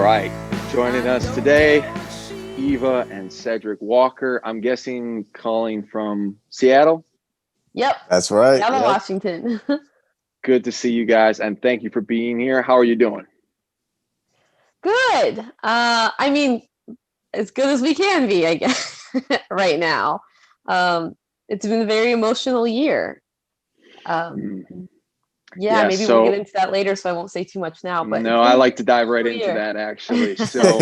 right. Joining us today, Eva and Cedric Walker. I'm guessing calling from Seattle. Yep. That's right. Seattle, Yep. Washington. Good to see you guys, and thank you for being here. How are you doing? Good. I mean, as good as we can be, I guess, right now. It's been a very emotional year. Yeah, maybe we'll get into that later, so I won't say too much now. But no, I like to dive right into that, actually. So,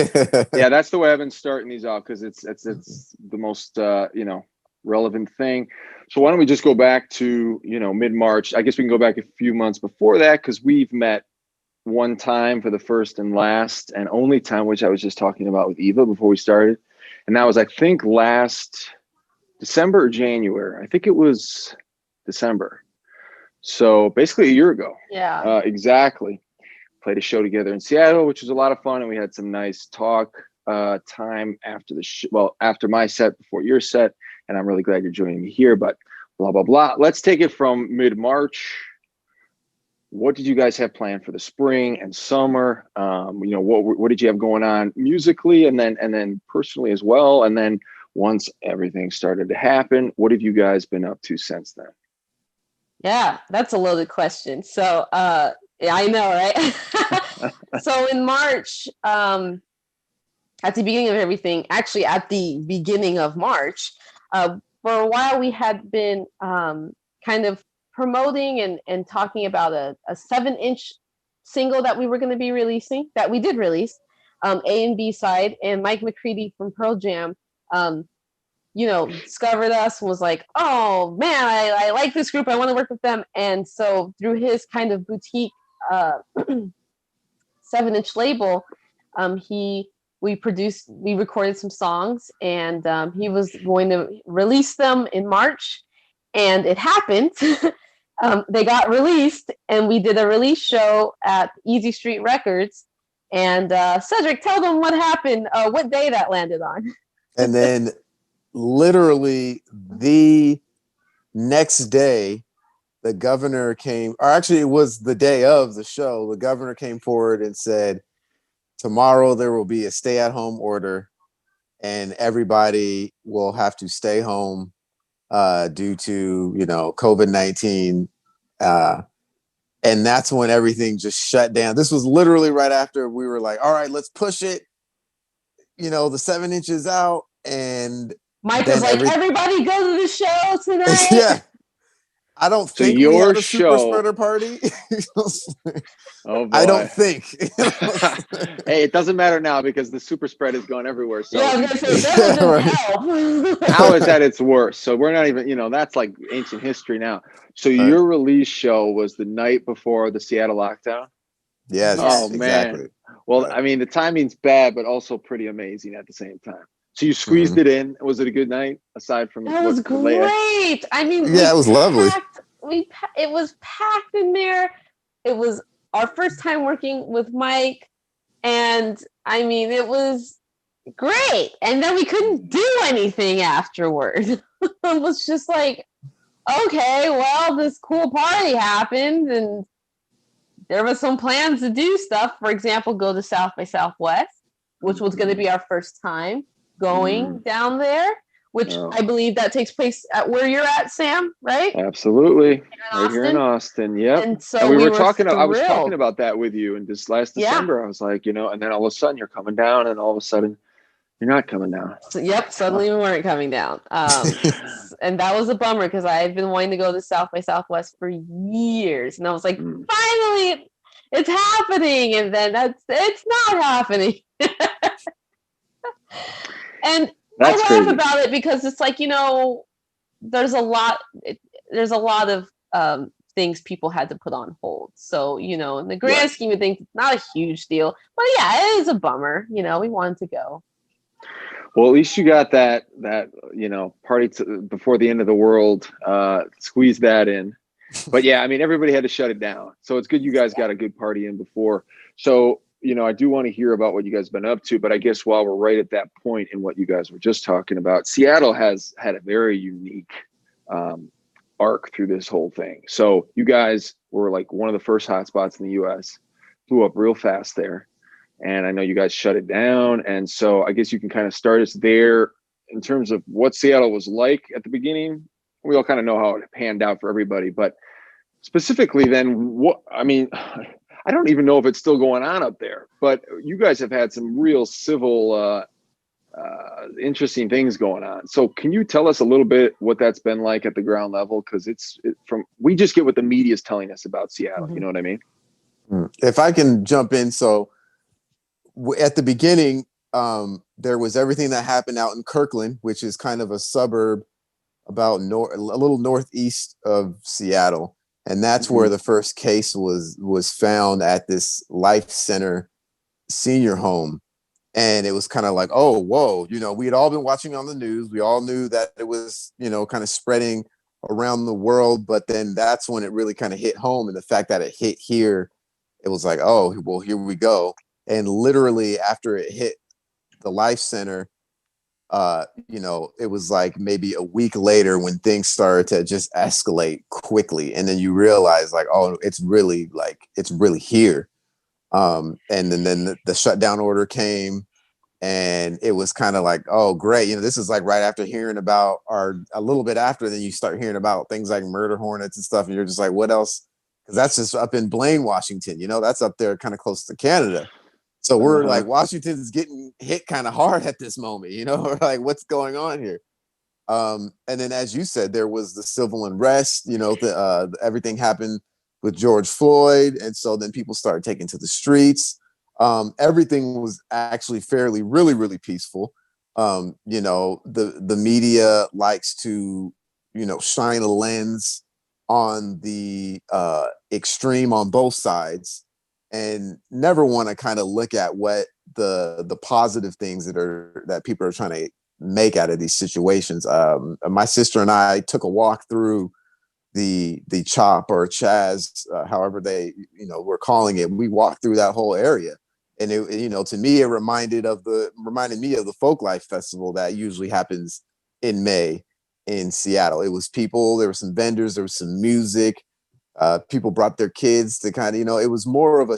yeah, that's the way I've been starting these off because it's the most relevant thing. So why don't we just go back to mid-March? I guess we can go back a few months before that because we've met one time for the first and last and only time, which I was just talking about with Eva before we started, and that was I think last December or January. I think it was December. So basically a year ago. Yeah. Exactly. Played a show together in Seattle, which was a lot of fun. And we had some nice talk time after after my set, before your set. And I'm really glad you're joining me here, but blah, blah, blah. Let's take it from mid-March. What did you guys have planned for the spring and summer? What did you have going on musically and then personally as well? And then once everything started to happen, what have you guys been up to since then? Yeah, that's a loaded question. So, yeah, I know, right? So in March, at the beginning of everything, actually at the beginning of March, for a while we had been kind of promoting and talking about a 7-inch single that we were going to be releasing, that we did release, A and B side, and Mike McCready from Pearl Jam discovered us and was like, oh man, I like this group. I want to work with them. And so through his kind of boutique 7-inch label, we recorded some songs, and he was going to release them in March, and it happened. They got released, and we did a release show at Easy Street Records. And Cedric, tell them what happened, what day that landed on. And then literally the next day, the governor came, or actually it was the day of the show, the governor came forward and said, tomorrow there will be a stay-at-home order and everybody will have to stay home due to, COVID-19. And that's when everything just shut down. This was literally right after we were like, all right, let's push it. The 7 inches out. And Mike was like, everybody go to the show tonight. Yeah. I don't think we had a super spreader party. Oh boy. I don't think. Hey, it doesn't matter now because the super spread is going everywhere. So yeah, I was gonna say that doesn't help. Now it's at its worst. So we're not even, that's like ancient history now. So your release show was the night before the Seattle lockdown? Yes. Oh exactly. Man. Well, I mean, the timing's bad, but also pretty amazing at the same time. So you squeezed it in. Was it a good night aside from that was great? I mean, yeah, it was lovely. It was packed in there. It was our first time working with Mike, and I mean, it was great. And then we couldn't do anything afterward. It was just like, okay, well, this cool party happened, and there was some plans to do stuff. For example, go to South by Southwest, which was going to be our first time going down there, which I believe that takes place at where you're at, Sam, right? Absolutely. Right here in Austin. Yep. And so we were talking, I was talking about that with you in this last December. Yeah. I was like, and then all of a sudden you're coming down, and all of a sudden you're not coming down. So, suddenly we weren't coming down. And that was a bummer because I had been wanting to go to South by Southwest for years. And I was like, finally, it's happening. And then it's not happening. And I laugh about it because it's like, there's a lot of things people had to put on hold. So, in the grand scheme of things, it's not a huge deal. But yeah, it is a bummer. We wanted to go. Well, at least you got that party before the end of the world, squeeze that in. But yeah, I mean, everybody had to shut it down. So it's good you guys got a good party in before. So, I do want to hear about what you guys have been up to, but I guess while we're right at that point in what you guys were just talking about, Seattle has had a very unique arc through this whole thing. So you guys were like one of the first hotspots in the US, blew up real fast there. and I know you guys shut it down. And so I guess you can kind of start us there in terms of what Seattle was like at the beginning. We all kind of know how it panned out for everybody, but specifically then, what, I mean, I don't even know if it's still going on up there, but you guys have had some real civil, interesting things going on. So can you tell us a little bit what that's been like at the ground level? Because we just get what the media is telling us about Seattle. You know what I mean? If I can jump in. So at the beginning, there was everything that happened out in Kirkland, which is kind of a suburb about a little northeast of Seattle. And that's where the first case was found at this Life Center senior home. And it was kind of like, oh, whoa, we had all been watching on the news. We all knew that it was, kind of spreading around the world. But then that's when it really kind of hit home. And the fact that it hit here, it was like, oh, well, here we go. And literally after it hit the Life Center, it was like maybe a week later when things started to just escalate quickly. And then you realize like, oh, it's really here. And then the shutdown order came, and it was kind of like, oh, great. This is like right after hearing about, or a little bit after, then you start hearing about things like murder hornets and stuff. And you're just like, what else? Because that's just up in Blaine, Washington, that's up there kind of close to Canada. So we're like, Washington's getting hit kind of hard at this moment, we're like, what's going on here? And then, as you said, there was the civil unrest, everything happened with George Floyd. And so then people started taking to the streets. Everything was actually really, really peaceful. The media likes to, shine a lens on the extreme on both sides, and never want to kind of look at what the positive things that people are trying to make out of these situations. My sister and I took a walk through the CHOP or Chaz, however they were calling it. We walked through that whole area, and it to me it reminded me of the Folk Life Festival that usually happens in May in Seattle. It was people, there were some vendors, there was some music. People brought their kids to kind of, it was more of a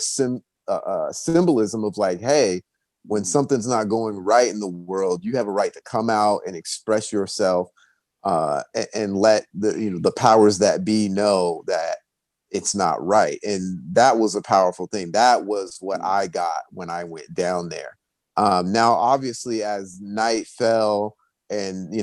symbolism of like, hey, when something's not going right in the world, you have a right to come out and express yourself, and let the powers that be know that it's not right. And that was a powerful thing. That was what I got when I went down there. Now, obviously, as night fell, and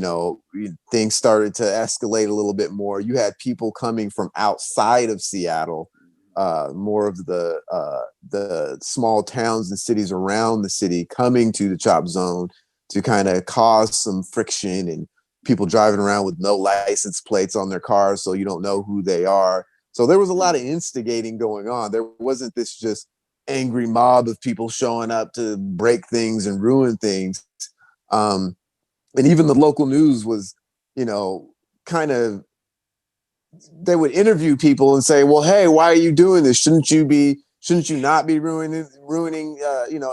things started to escalate a little bit more, you had people coming from outside of Seattle, more of the small towns and cities around the city, coming to the CHOP zone to kind of cause some friction, and people driving around with no license plates on their cars, so you don't know who they are. So there was a lot of instigating going on. There wasn't this just angry mob of people showing up to break things and ruin things. And even the local news was, kind of, they would interview people and say, well, hey, why are you doing this? Shouldn't you not be ruining,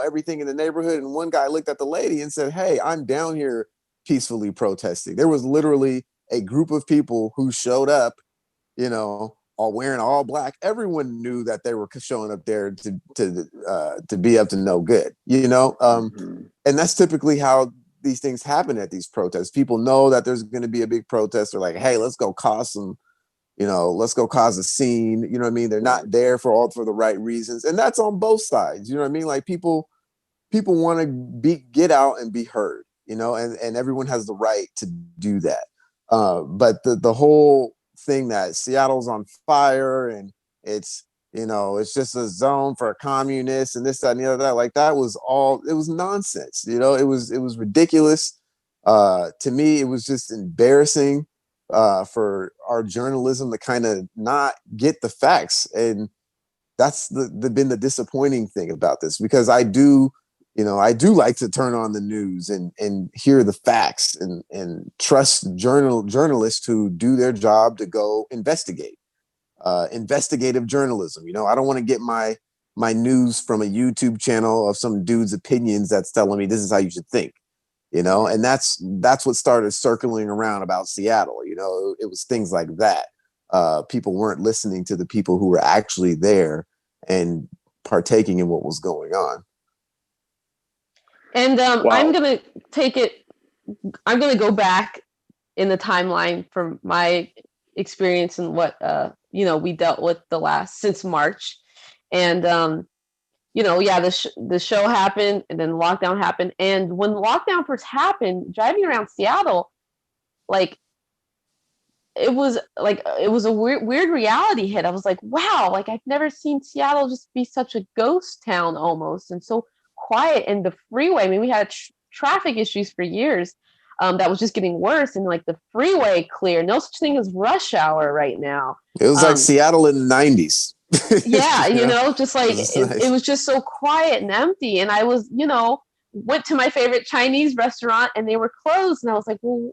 everything in the neighborhood? And one guy looked at the lady and said, hey, I'm down here peacefully protesting. There was literally a group of people who showed up, all wearing all black. Everyone knew that they were showing up there to be up to no good, and that's typically how these things happen at these protests. People know that there's going to be a big protest. They're like, hey, let's go cause a scene. You know what I mean? They're not there for the right reasons. And that's on both sides. You know what I mean? Like people want to get out and be heard, and everyone has the right to do that. But the whole thing that Seattle's on fire and it's just a zone for communists and this, that, and the other, that, like that was all, it was nonsense. It was ridiculous. To me, it was just embarrassing for our journalism to kind of not get the facts. And that's been the disappointing thing about this, because I do like to turn on the news and hear the facts and trust journalists who do their job to go investigate. Investigative journalism. I don't want to get my news from a YouTube channel of some dude's opinions that's telling me this is how you should think. And that's what started circling around about Seattle. It was things like that. People weren't listening to the people who were actually there and partaking in what was going on. And Wow. I'm going to go back in the timeline from my experience and what, we dealt with since March. And, the show happened and then lockdown happened. And when lockdown first happened, driving around Seattle, like, it was a weird reality hit. I was like, wow, like I've never seen Seattle just be such a ghost town almost, and so quiet. And the freeway, I mean, we had traffic issues for years, that was just getting worse, and like the freeway clear, no such thing as rush hour right now. It was like Seattle in the 90s. Yeah, just like it was just so quiet and empty. And I was, went to my favorite Chinese restaurant and they were closed, and I was like, well,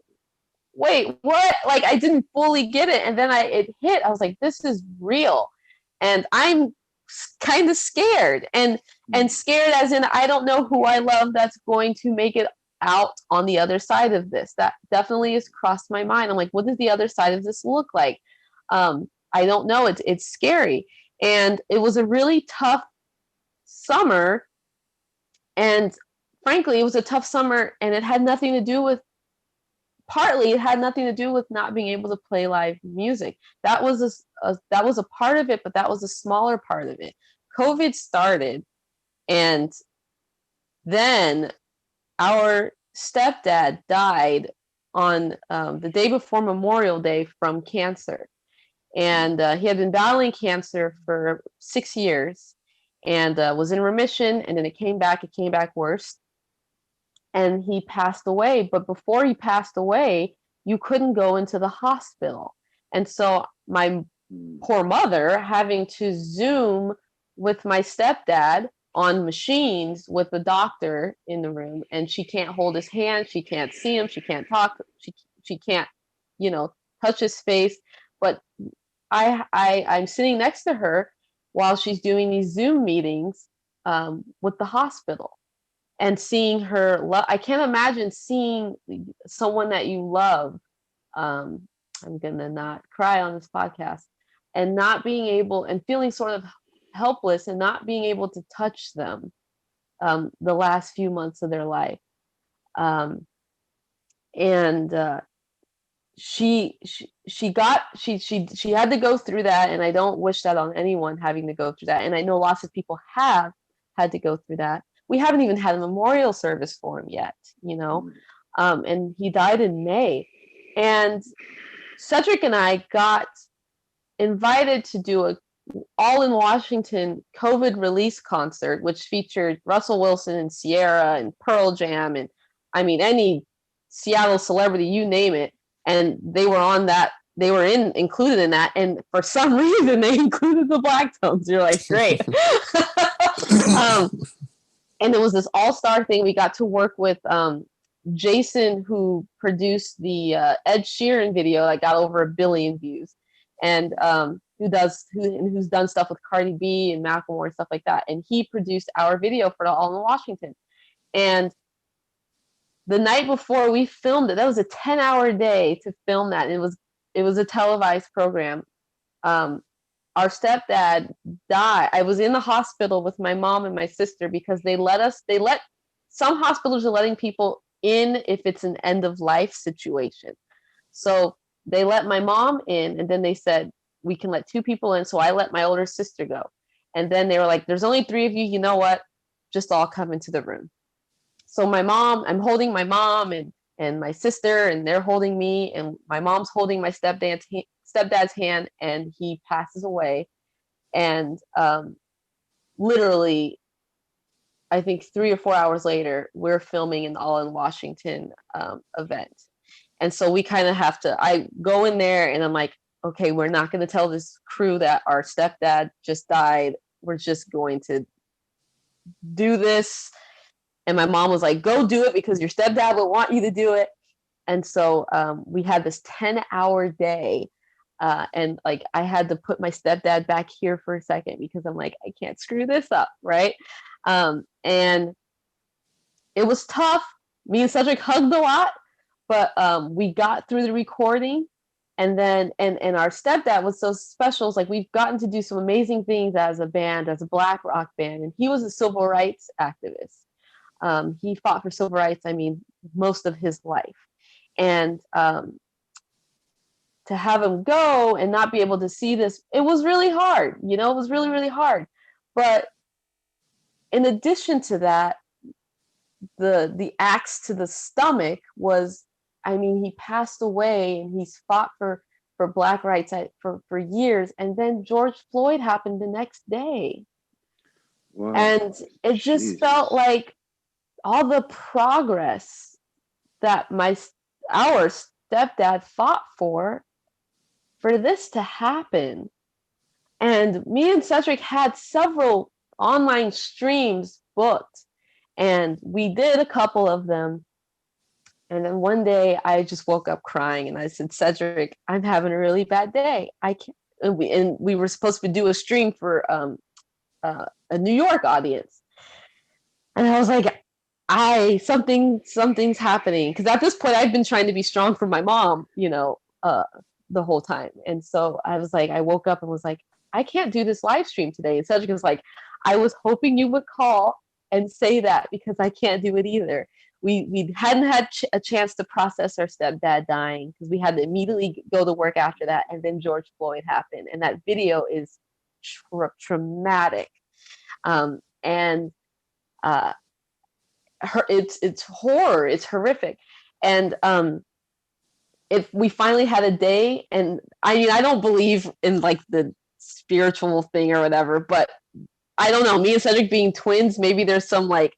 wait, what? Like, I didn't fully get it. And then it hit. I was like, this is real. And I'm kind of scared, and scared as in, I don't know who I love that's going to make it out on the other side of this. That definitely has crossed my mind. I'm like, what does the other side of this look like? I don't know. It's scary. And it was a really tough summer. And frankly, it was a tough summer, and it had nothing to do with not being able to play live music. That was a part of it, but that was a smaller part of it. COVID started, and then our stepdad died on the day before Memorial Day from cancer. And he had been battling cancer for 6 years, and was in remission, and then it came back worse. And he passed away. But before he passed away, you couldn't go into the hospital. And so my poor mother, having to Zoom with my stepdad on machines with the doctor in the room, and she can't hold his hand, she can't see him, she can't talk, she can't, touch his face. But I'm sitting next to her while she's doing these Zoom meetings with the hospital. And seeing her, I can't imagine seeing someone that you love. I'm gonna not cry on this podcast, and not being able, and feeling sort of helpless, and not being able to touch them the last few months of their life. And she had to go through that, and I don't wish that on anyone, having to go through that. And I know lots of people have had to go through that. We haven't even had a memorial service for him yet, and he died in May. And Cedric and I got invited to do a all in Washington COVID release concert, which featured Russell Wilson and Sierra and Pearl Jam, and I mean, any Seattle celebrity, you name it. And they were on that. They were included in that. And for some reason, they included the Blacktones. You're like, great. And it was this all-star thing. We got to work with Jason, who produced the Ed Sheeran video that got over 1 billion views, and who's done stuff with Cardi B and Macklemore and stuff like that. And he produced our video for the All in Washington. And the night before we filmed it, that was a 10-hour day to film that. And it was a televised program. Our stepdad died. I was in the hospital with my mom and my sister, because some hospitals are letting people in if it's an end of life situation. So they let my mom in, and then they said, we can let 2 people in. So I let my older sister go. And then they were like, there's only 3 of you. You know what? Just all come into the room. So I'm holding my mom and my sister, and they're holding me, and my mom's holding my stepdad's hand, and he passes away. And literally, I think 3 or 4 hours later, we're filming an All in Washington event. And so we kind of I go in there, and I'm like, okay, we're not going to tell this crew that our stepdad just died. We're just going to do this. And my mom was like, go do it, because your stepdad would want you to do it. And so we had this 10-hour day. And like, I had to put my stepdad back here for a second, because I'm like, I can't screw this up. Right. And it was tough. Me and Cedric hugged a lot, but we got through the recording. And then, and our stepdad was so special. It's like, we've gotten to do some amazing things as a band, as a Black rock band. And he was a civil rights activist. He fought for civil rights, I mean, most of his life. And to have him go and not be able to see this, it was really hard. You know, it was really, really hard. But in addition to that, the axe to the stomach was, I mean, he passed away and he's fought for Black rights for years. And then George Floyd happened the next day. Wow. And it just felt like all the progress that our stepdad fought for this to happen. And me and Cedric had several online streams booked, and we did a couple of them. And then one day I just woke up crying and I said, Cedric, I'm having a really bad day. I can't. And we were supposed to do a stream for a New York audience. And I was like, something's happening. Because at this point, I've been trying to be strong for my mom, you know, the whole time. And so I was like, I woke up and was like, I can't do this live stream today. And Cedric was like, I was hoping you would call and say that because I can't do it either. We hadn't had a chance to process our stepdad dying because we had to immediately go to work after that. And then George Floyd happened. And that video is traumatic. And it's horror. It's horrific. And if we finally had a day, and I mean, I don't believe in like the spiritual thing or whatever, but I don't know, me and Cedric being twins, maybe there's some like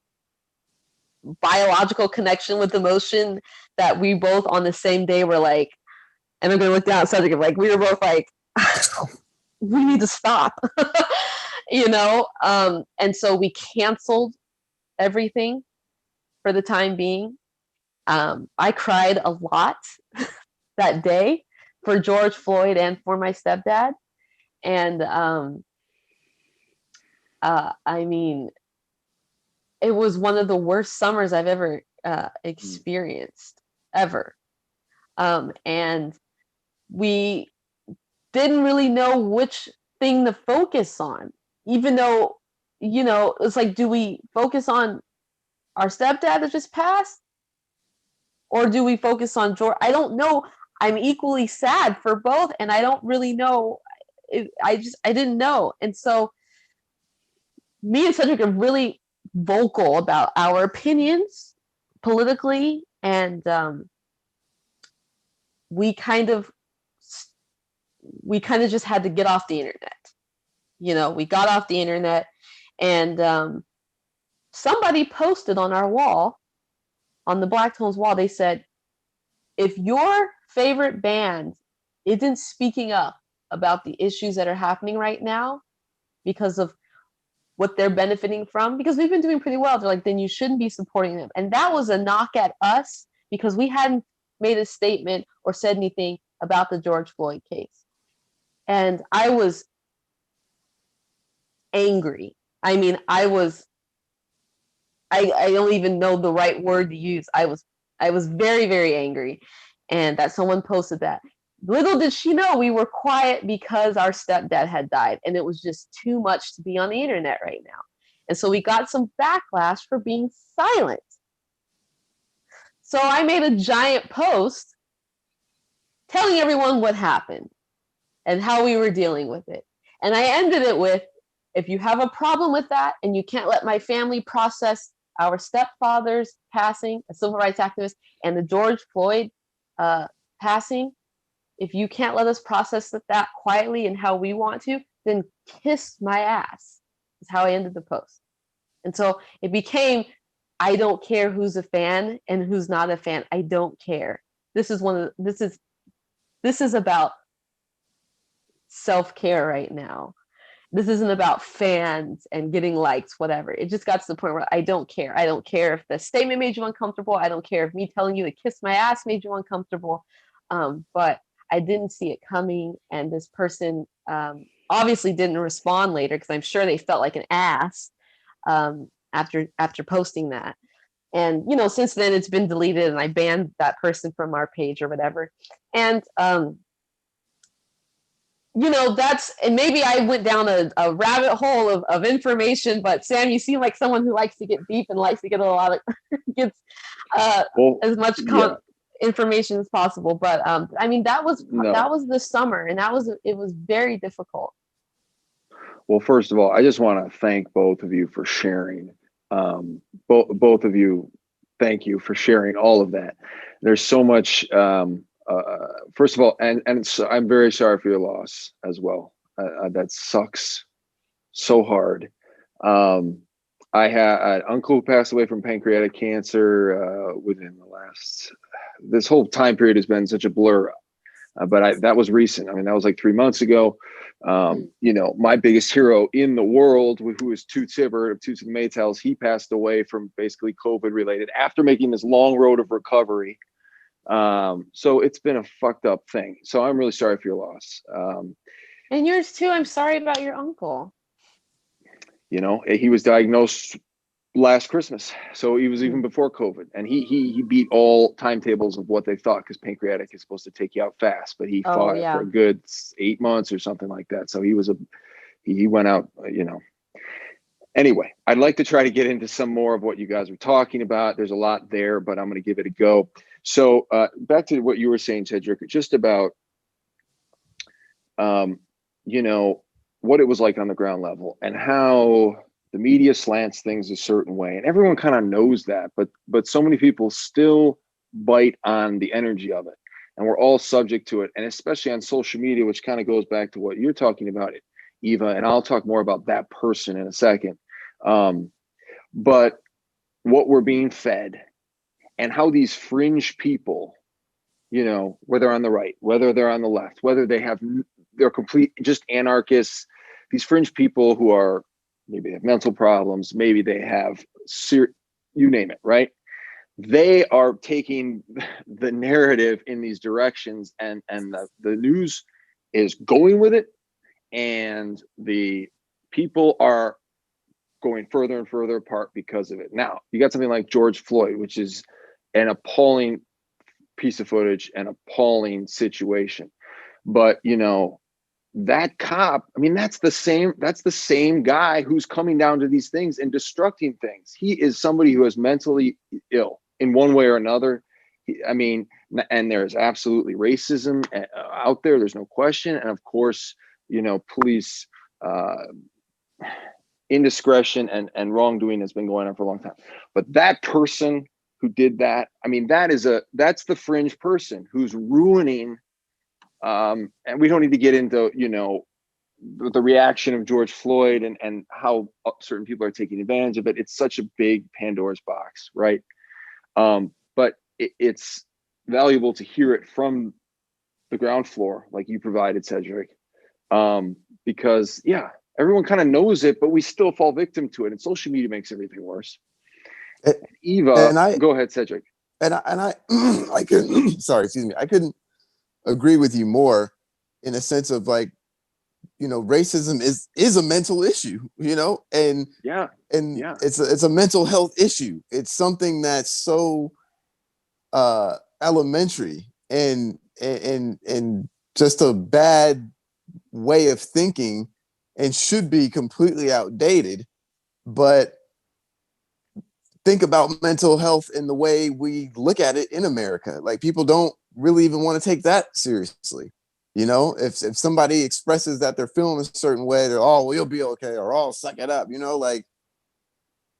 biological connection with emotion that we both on the same day were like, and I'm gonna look down at Cedric and like we were both like, we need to stop. You know, and so we canceled everything for the time being. I cried a lot that day for George Floyd and for my stepdad. And I mean, it was one of the worst summers I've ever experienced, ever. And we didn't really know which thing to focus on, even though, you know, it's like, do we focus on our stepdad that just passed? Or do we focus on George? I don't know. I'm equally sad for both, and I don't really know. I didn't know. And so me and Cedric are really vocal about our opinions politically, and we kind of just had to get off the internet. You know, we got off the internet, and somebody posted on our wall, on the Black Tones wall, they said, if your favorite band isn't speaking up about the issues that are happening right now because of what they're benefiting from, because we've been doing pretty well, they're like, then you shouldn't be supporting them. And that was a knock at us because we hadn't made a statement or said anything about the George Floyd case. And I was angry. I mean, I don't even know the right word to use. I was very, very angry, and that someone posted that. Little did she know we were quiet because our stepdad had died, and it was just too much to be on the internet right now. And so we got some backlash for being silent. So I made a giant post telling everyone what happened and how we were dealing with it. And I ended it with, if you have a problem with that and you can't let my family process our stepfather's passing, a civil rights activist, and the George Floyd passing, if you can't let us process that quietly and how we want to, then kiss my ass, is how I ended the post. And so it became, I don't care who's a fan and who's not a fan. I don't care. This is about self-care right now. This isn't about fans and getting likes, whatever. It just got to the point where I don't care. I don't care if the statement made you uncomfortable. I don't care if me telling you to kiss my ass made you uncomfortable. But I didn't see it coming. And this person obviously didn't respond later because I'm sure they felt like an ass after posting that. And, you know, since then it's been deleted and I banned that person from our page or whatever. And you know, and maybe I went down a rabbit hole of information, but Sam, you seem like someone who likes to get deep and likes to get a lot of, gets as much information as possible. But I mean, that was the summer, and it was very difficult. Well, first of all, I just want to thank both of you for sharing. Both of you, thank you for sharing all of that. There's so much. First of all, and so I'm very sorry for your loss as well. That sucks so hard. I had an uncle who passed away from pancreatic cancer within the last. This whole time period has been such a blur, but that was recent. I mean, that was like 3 months ago. You know, my biggest hero in the world, who was Toots Hibbert of Toots and the Maytals, he passed away from basically COVID related after making this long road of recovery. So it's been a fucked up thing. So I'm really sorry for your loss. And yours too. I'm sorry about your uncle. You know, he was diagnosed last Christmas, so he was even before COVID, and he beat all timetables of what they thought, because pancreatic is supposed to take you out fast, but he fought for a good 8 months or something like that. So he went out, you know. Anyway, I'd like to try to get into some more of what you guys were talking about. There's a lot there, but I'm going to give it a go. So back to what you were saying, Cedric, just about you know, what it was like on the ground level, and how the media slants things a certain way, and everyone kind of knows that, but so many people still bite on the energy of it, and we're all subject to it, and especially on social media, which kind of goes back to what you're talking about, Eva, and I'll talk more about that person in a second. But what we're being fed, and how these fringe people, you know, whether on the right, whether they're on the left, whether they're complete just anarchists, these fringe people who are, maybe they have mental problems, maybe they have you name it, right? They are taking the narrative in these directions, and the news is going with it, and the people are going further and further apart because of it. Now, you got something like George Floyd, which is an appalling piece of footage, an appalling situation. But, you know, that cop, I mean, that's the same guy who's coming down to these things and destructing things. He is somebody who is mentally ill in one way or another. I mean, and there's absolutely racism out there. There's no question. And of course, you know, police indiscretion and wrongdoing has been going on for a long time. But that person who did that, I mean, that's the fringe person who's ruining. And we don't need to get into, you know, the reaction of George Floyd and how certain people are taking advantage of it. It's such a big Pandora's box, right? But it's valuable to hear it from the ground floor, like you provided, Cedric, because everyone kind of knows it, but we still fall victim to it, and social media makes everything worse. Eva, go ahead, Cedric. And I I couldn't sorry, excuse me, I couldn't agree with you more, in a sense of, like, you know, racism is a mental issue, you know, and it's a mental health issue. It's something that's so elementary and just a bad way of thinking, and should be completely outdated. But think about mental health in the way we look at it in America. Like, people don't really even want to take that seriously. You know, if somebody expresses that they're feeling a certain way, they're, oh, well, you'll be okay, or oh, suck it up. You know, like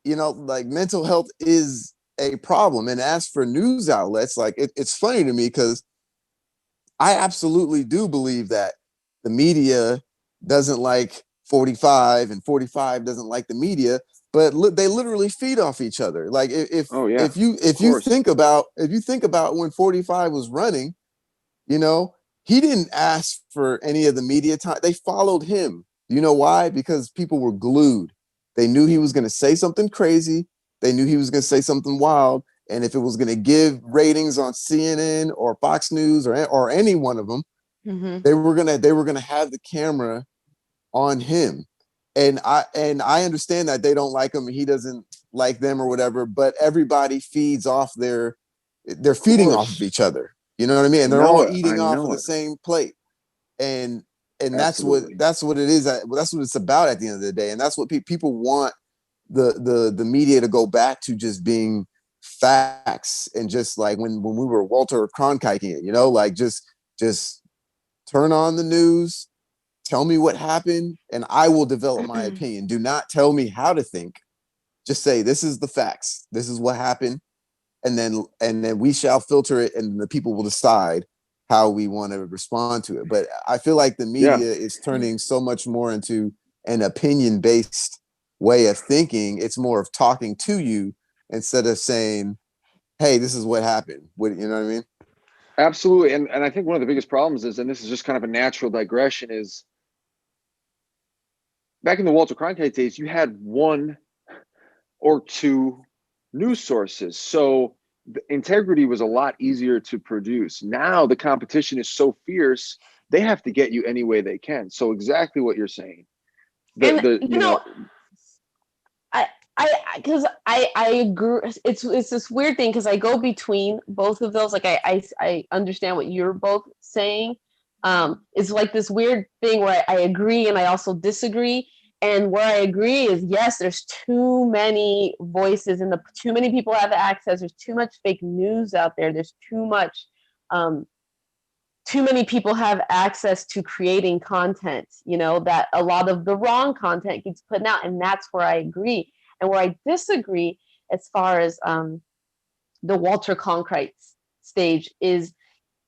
mental health is a problem. And as for news outlets, like, it's funny to me, because I absolutely do believe that the media doesn't like 45, and 45 doesn't like the media, but they literally feed off each other. Like, if you think about when 45 was running, you know, he didn't ask for any of the media time. They followed him. You know why? Because people were glued. They knew he was going to say something crazy. They knew he was going to say something wild. And if it was going to give ratings on CNN or Fox News or any one of them, they were gonna have the camera on him. And I understand that they don't like him, he doesn't like them or whatever, but everybody feeds off they're feeding off of each other. You know what I mean? And they're all eating off of the same plate. And and Absolutely. that's what it is. That's what it's about at the end of the day, and that's what people want the media to go back to, just being facts, and just like when we were Walter Cronkite, like just turn on the news, tell me what happened, and I will develop my opinion. Do not tell me how to think. Just say this is the facts. This is what happened, and then we shall filter it, and the people will decide how we want to respond to it. But I feel like the media is turning so much more into an opinion based way of thinking. It's more of talking to you instead of saying, hey, this is what happened. What, you know what I mean? Absolutely. And I think one of the biggest problems is, and this is just kind of a natural digression, is back in the Walter Cronkite days, you had one or two news sources. So the integrity was a lot easier to produce. Now the competition is so fierce, they have to get you any way they can. So exactly what you're saying. I agree. It's this weird thing because I go between both of those. Like I understand what you're both saying. It's like this weird thing where I agree and I also disagree. And where I agree is, yes, there's too many voices and too many people have access. There's too much fake news out there. There's too many people have access to creating content, that a lot of the wrong content gets put out. And that's where I agree. And where I disagree, as far as the Walter Cronkite stage, is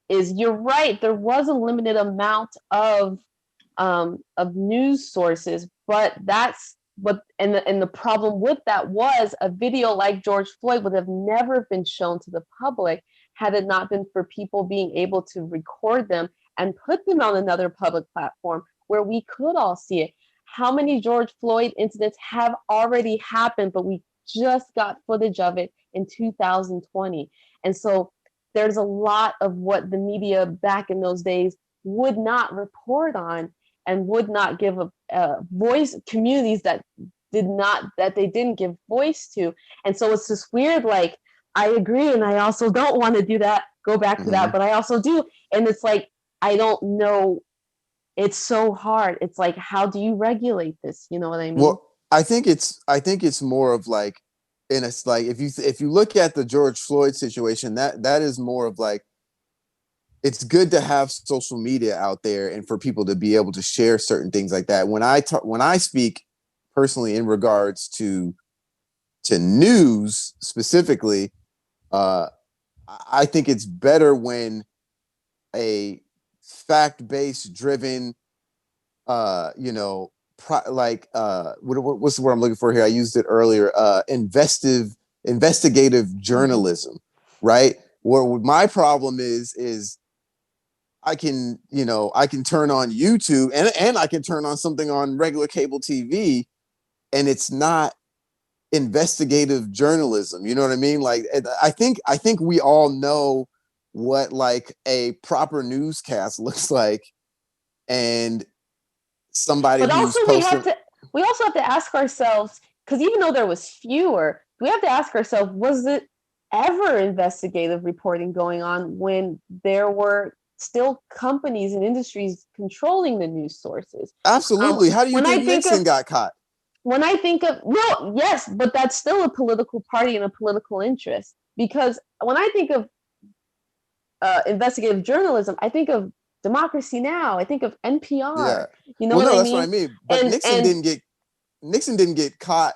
you're right. There was a limited amount of news sources, but that's what, and the problem with that was a video like George Floyd would have never been shown to the public had it not been for people being able to record them and put them on another public platform where we could all see it. How many George Floyd incidents have already happened, but we just got footage of it in 2020? And so there's a lot of what the media back in those days would not report on and would not give a voice, communities that they didn't give voice to. And so it's this weird, like, I agree and I also don't want to do that, go back to that, but I also do. And it's like, I don't know, it's so hard. It's like, how do you regulate this? You know what I mean? Well, I think it's more of like, and it's like, if you look at the George Floyd situation, that is more of like, it's good to have social media out there and for people to be able to share certain things like that. When I speak personally in regards to news specifically, I think it's better when a fact-based driven, what's the word I'm looking for here? I used it earlier. Investigative journalism, right? Where my problem is I can turn on YouTube and I can turn on something on regular cable TV, and it's not investigative journalism. You know what I mean? Like, I think we all know what like a proper newscast looks like, and somebody but who's also posting. we also have to ask ourselves, because even though there was fewer, we have to ask ourselves, was it ever investigative reporting going on when there were still companies and industries controlling the news sources? Absolutely. How do you When I think think Nixon of got caught? when I think of, no, yes, but that's still a political party and a political interest. Because when I think of investigative journalism, I think of Democracy Now!, I think of Yeah. NPR. You know Well, what no, I that's what I mean? mean. But And Nixon didn't get caught.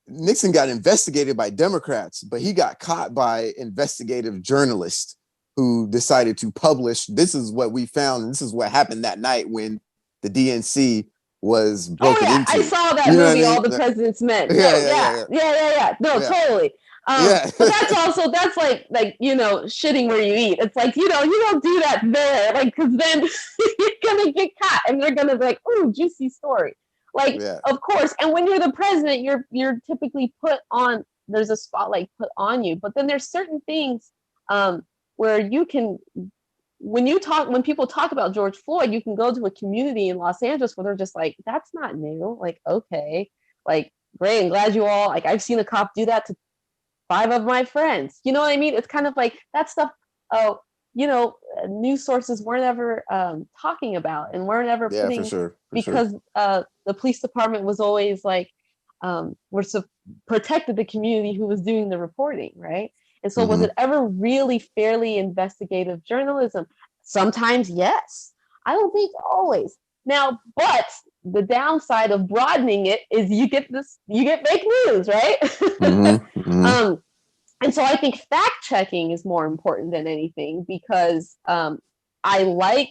Nixon got investigated by Democrats, but he got caught by investigative journalists who decided to publish. This is what we found, and this is what happened that night when the DNC was oh broken yeah, I into. saw that You know what I movie, mean? All the President's Men. Yeah, No, yeah, yeah, yeah, yeah. No, yeah, totally. yeah. But that's also, that's like shitting where you eat. It's like, you don't do that there, like, because then you're gonna get caught and they're gonna be like, ooh, juicy story. Like, Yeah. of course. And when you're the president, you're typically put on. There's a spotlight put on you. But then there's certain things where you can, when people talk about George Floyd, you can go to a community in Los Angeles where they're just like, that's not new. Like, okay, like, great. I'm glad you all, like, I've seen a cop do that to 5 of my friends. You know what I mean? It's kind of like that stuff. Oh, news sources weren't ever talking about and weren't ever Yeah, for putting, sure. because the police department was always like, protected the community who was doing the reporting, right? And so was it ever really fairly investigative journalism? Sometimes, yes. I don't think always. Now, but the downside of broadening it is you get fake news, right? And so I think fact checking is more important than anything, because I like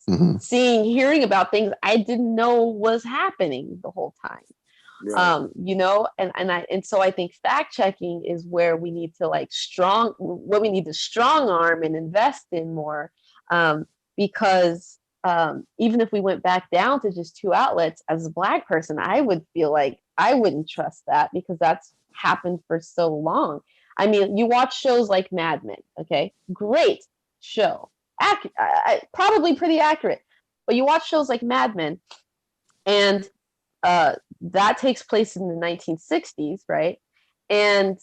hearing about things I didn't know was happening the whole time. Right. And so I think fact checking is where we need to strong arm and invest in more, because even if we went back down to just 2 outlets, as a Black person, I would feel like I wouldn't trust that, because that's happened for so long. I mean, you watch shows like Mad Men, okay? Great show. Probably pretty accurate. But you watch shows like Mad Men, and that takes place in the 1960s, right? And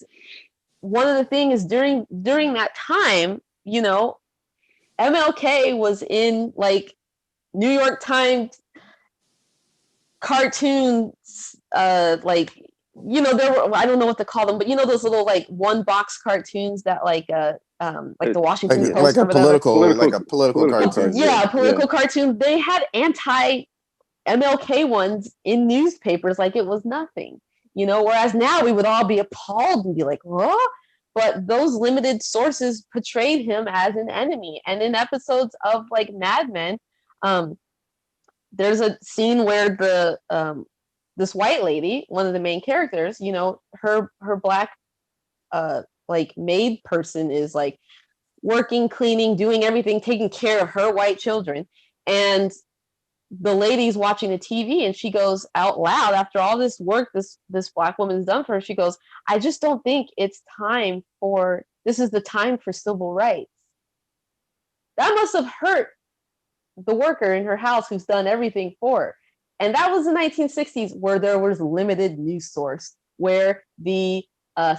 one of the things is during that time, MLK was in like New York Times cartoons, there were, I don't know what to call them, but those little like one box cartoons that like the Washington Post like or whatever. Like a political cartoon. Yeah, political cartoon. They had anti-MLK ones in newspapers like it was nothing, whereas now we would all be appalled and be like, what? But those limited sources portrayed him as an enemy. And in episodes of like Mad Men, there's a scene where this white lady, one of the main characters, her Black like maid person is like working, cleaning, doing everything, taking care of her white children. And the lady's watching the TV, and she goes out loud, after all this work this Black woman's done for her, she goes, I just don't think this is the time for civil rights. That must have hurt the worker in her house who's done everything for her. And that was the 1960s, where there was limited news source, where the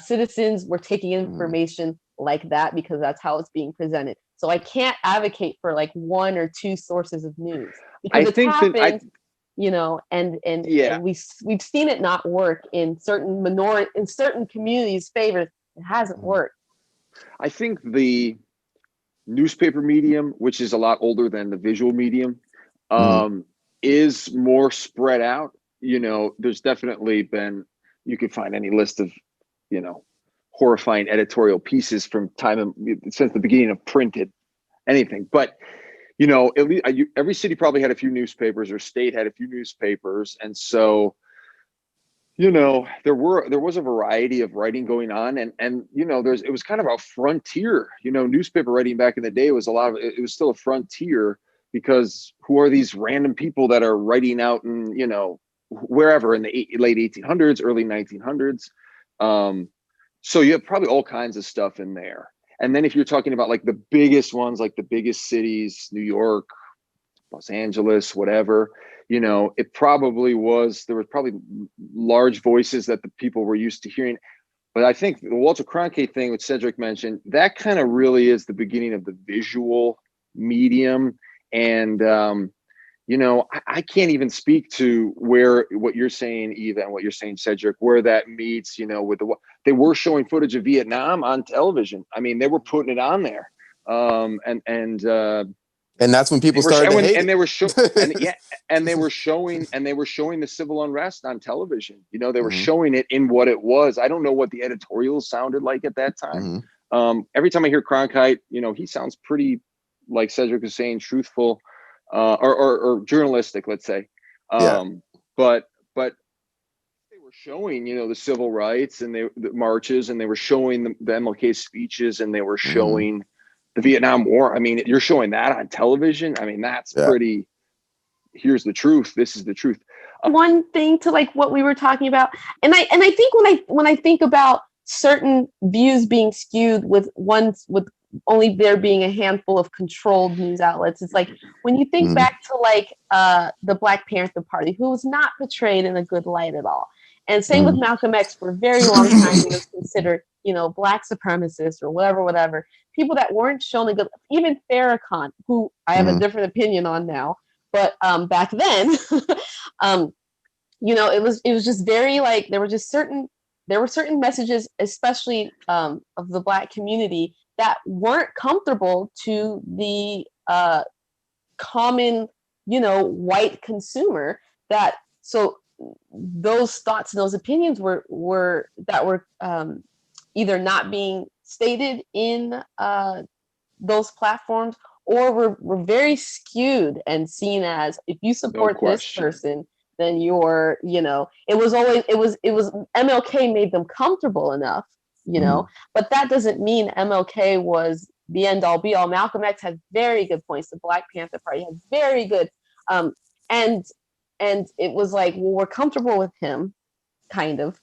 citizens were taking information like that because that's how it's being presented. So I can't advocate for like 1 or 2 sources of news, because it's happened, and we've seen it not work in certain communities' favors. It hasn't worked. I think the newspaper medium, which is a lot older than the visual medium, is more spread out. There's definitely been, you could find any list of, horrifying editorial pieces from since the beginning of printed anything. But, at least every city probably had a few newspapers, or state had a few newspapers. And so, there was a variety of writing going on, and it was kind of a frontier. Newspaper writing back in the day was it was still a frontier, because who are these random people that are writing out in wherever in the late 1800s, early 1900s. So you have probably all kinds of stuff in there. And then if you're talking about like the biggest ones, like the biggest cities, New York, Los Angeles, whatever, it probably there was probably large voices that the people were used to hearing. But I think the Walter Cronkite thing, which Cedric mentioned, that kind of really is the beginning of the visual medium. And, I can't even speak to what you're saying, Eva, and what you're saying, Cedric, where that meets, they were showing footage of Vietnam on television. I mean, they were putting it on there. And that's when people started to hate it. And they were showing the civil unrest on television. They were showing it in what it was. I don't know what the editorials sounded like at that time. Every time I hear Cronkite, he sounds pretty, like Cedric was saying, truthful, or journalistic, let's say. But they were showing, the civil rights and the marches, and they were showing the MLK speeches, and they were showing the Vietnam War. I mean, you're showing that on television. I mean, that's pretty, here's the truth. This is the truth. One thing to like what we were talking about. And I think when I think about certain views being skewed with only there being a handful of controlled news outlets, it's like when you think back to like the Black Panther Party, who was not portrayed in a good light at all. And same with Malcolm X. For a very long time, he was considered black supremacists or whatever, people that weren't shown a good, even Farrakhan, who I have a different opinion on now, but back then, it was just very like there were certain messages, especially of the black community, that weren't comfortable to the common, white consumer. That so those thoughts and those opinions were either not being stated in those platforms, or were very skewed and seen as, if you support this person, then you're, it was MLK made them comfortable enough, but that doesn't mean MLK was the end all be all. Malcolm X had very good points. The Black Panther Party had very good, and it was like, well, we're comfortable with him, kind of.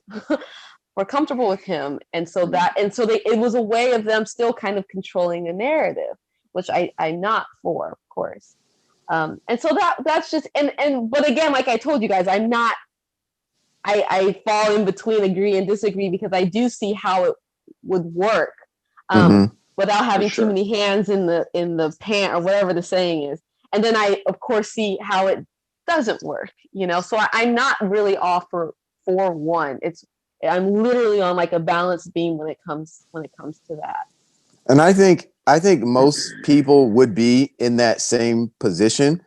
We're comfortable with him, and so it was a way of them still kind of controlling the narrative, which I'm not for, of course. And so that's just but again, like I told you guys, I'm not. I fall in between agree and disagree, because I do see how it would work without having too many hands in the pan, or whatever the saying is. And then I, of course, see how it doesn't work. So I'm not really all for one. I'm literally on like a balanced beam when it comes to that. And I think most people would be in that same position.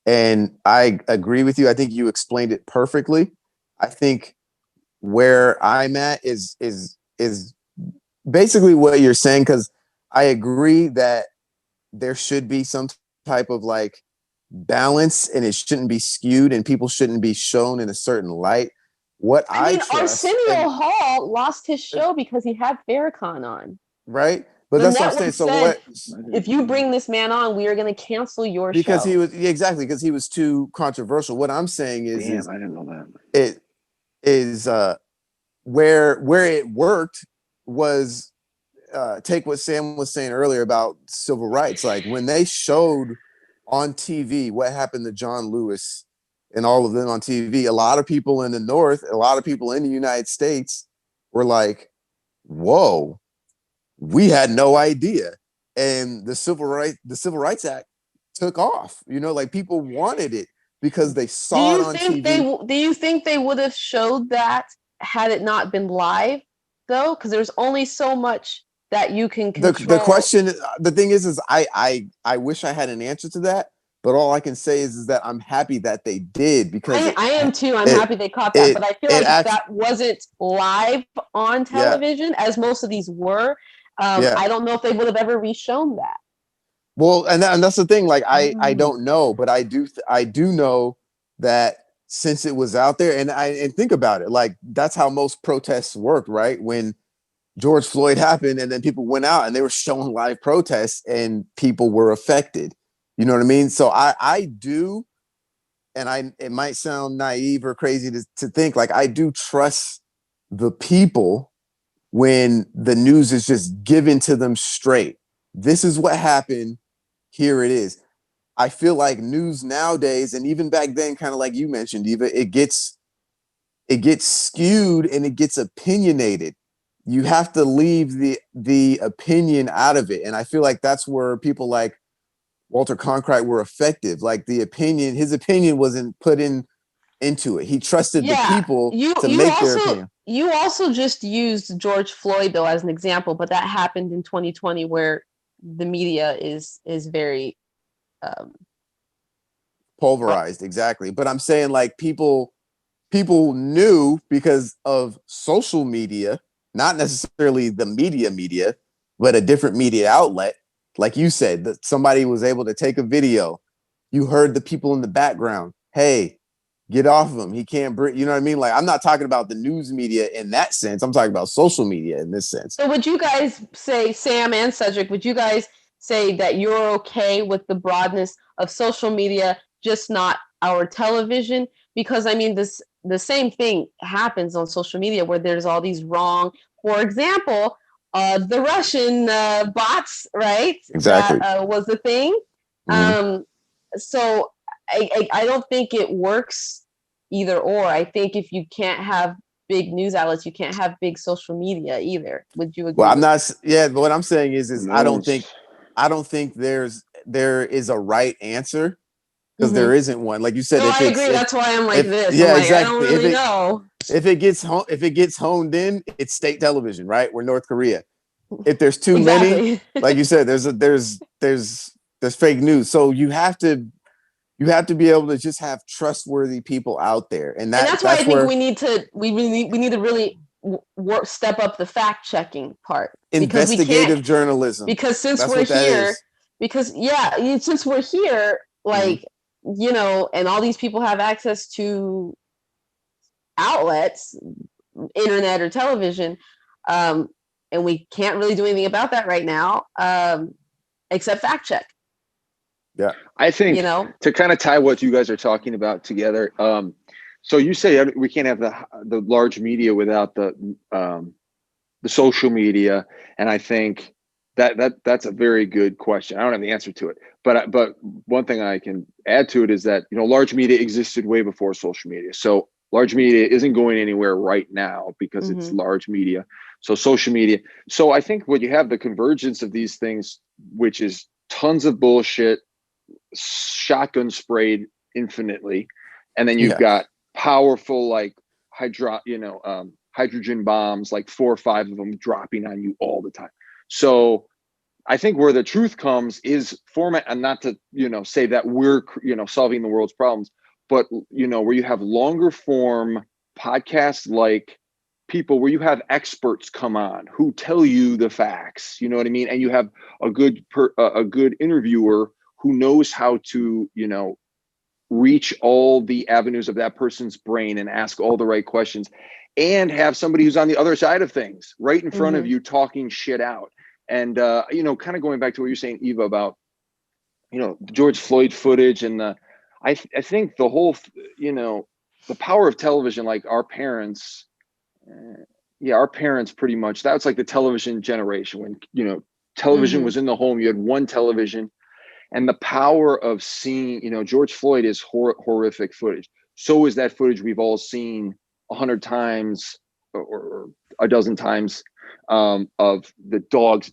And I agree with you. I think you explained it perfectly. I think where I'm at is basically what you're saying, because I agree that there should be some type of like balance, and it shouldn't be skewed, and people shouldn't be shown in a certain light. I mean, Arsenio Hall lost his show because he had Farrakhan on. Right? But that's what I'm saying. So if you bring this man on, we are going to cancel your show. Because because he was too controversial. What I'm saying is, I didn't know that. It is where it worked was take what Sam was saying earlier about civil rights. Like when they showed on TV what happened to John Lewis and all of them on TV, a lot of people in the North, a lot of people in the United States were like, whoa, we had no idea. And the Civil Rights Act took off. Like people wanted it because they saw it on TV. Do you think they would have showed that had it not been live, though? Because there's only so much that you can control. The thing is I wish I had an answer to that. But all I can say is that I'm happy that they did, because I am too. I'm happy they caught that, but I feel like that wasn't live on television, as most of these were. I don't know if they would have ever re-shown that. Well, and that's the thing. Like I don't know, but I do know that since it was out there, and think about it, like that's how most protests worked, right? When George Floyd happened, and then people went out and they were showing live protests, and people were affected. You know what I mean? So I do, and it might sound naive or crazy to think, like I do trust the people when the news is just given to them straight. This is what happened. Here it is. I feel like news nowadays, and even back then, kind of like you mentioned, Eva, it gets skewed and it gets opinionated. You have to leave the opinion out of it. And I feel like that's where people like Walter Cronkite were effective. Like his opinion wasn't put into it. He trusted the people to make their opinion. You also just used George Floyd, though, as an example, but that happened in 2020, where the media is very pulverized. Exactly. But I'm saying, like, people knew because of social media, not necessarily the media, but a different media outlet. Like you said, that somebody was able to take a video. You heard the people in the background. Hey, get off of him. He can't breathe. You know what I mean? Like, I'm not talking about the news media in that sense. I'm talking about social media in this sense. So would you guys say, Sam and Cedric, would you guys say that you're okay with the broadness of social media, just not our television? Because I mean, the same thing happens on social media, where there's all these wrong, for example, the Russian bots, right? Exactly. That was the thing. Mm-hmm. So I don't think it works either or. I think if you can't have big news outlets, you can't have big social media either. Would you agree? Well, I'm not. Yeah, but what I'm saying is Who I don't knows? think there is a right answer because Mhm. there isn't one. Like you said, No, I agree. That's why I'm like if this. I'm yeah, like, I don't exactly. really know. If it gets honed in, it's state television, right? We're North Korea. If there's too many, Exactly. like you said, there's fake news. So you have to be able to just have trustworthy people out there, and And that's why I that's think where we need to really step up the fact checking part, because we can't, investigative journalism. because since That's we're what that here, is. because since we're here, like, and all these people have access to outlets, internet or television, and we can't really do anything about that right now, except fact check. Yeah, I think to kind of tie what you guys are talking about together. So you say we can't have the large media without the social media, and I think that's a very good question. I don't have the answer to it, but one thing I can add to it is that large media existed way before social media. So large media isn't going anywhere right now because it's large media. So social media. So I think when you have the convergence of these things, which is tons of bullshit, shotgun sprayed infinitely, and then you've got powerful like hydrogen bombs, like 4 or 5 of them dropping on you all the time. So I think where the truth comes is format, and not to say that we're solving the world's problems, but where you have longer form podcasts, like people where you have experts come on who tell you the facts, you know what I mean, and you have a good interviewer who knows how to reach all the avenues of that person's brain and ask all the right questions, and have somebody who's on the other side of things right in front of you talking shit out. And kind of going back to what you're saying, Eva, about the George Floyd footage, and I think the whole the power of television, like our parents, our parents pretty much, that's like the television generation, when television was in the home. You had one television, and the power of seeing, George Floyd is horrific footage. So is that footage we've all seen 100 times or a dozen times, of the dogs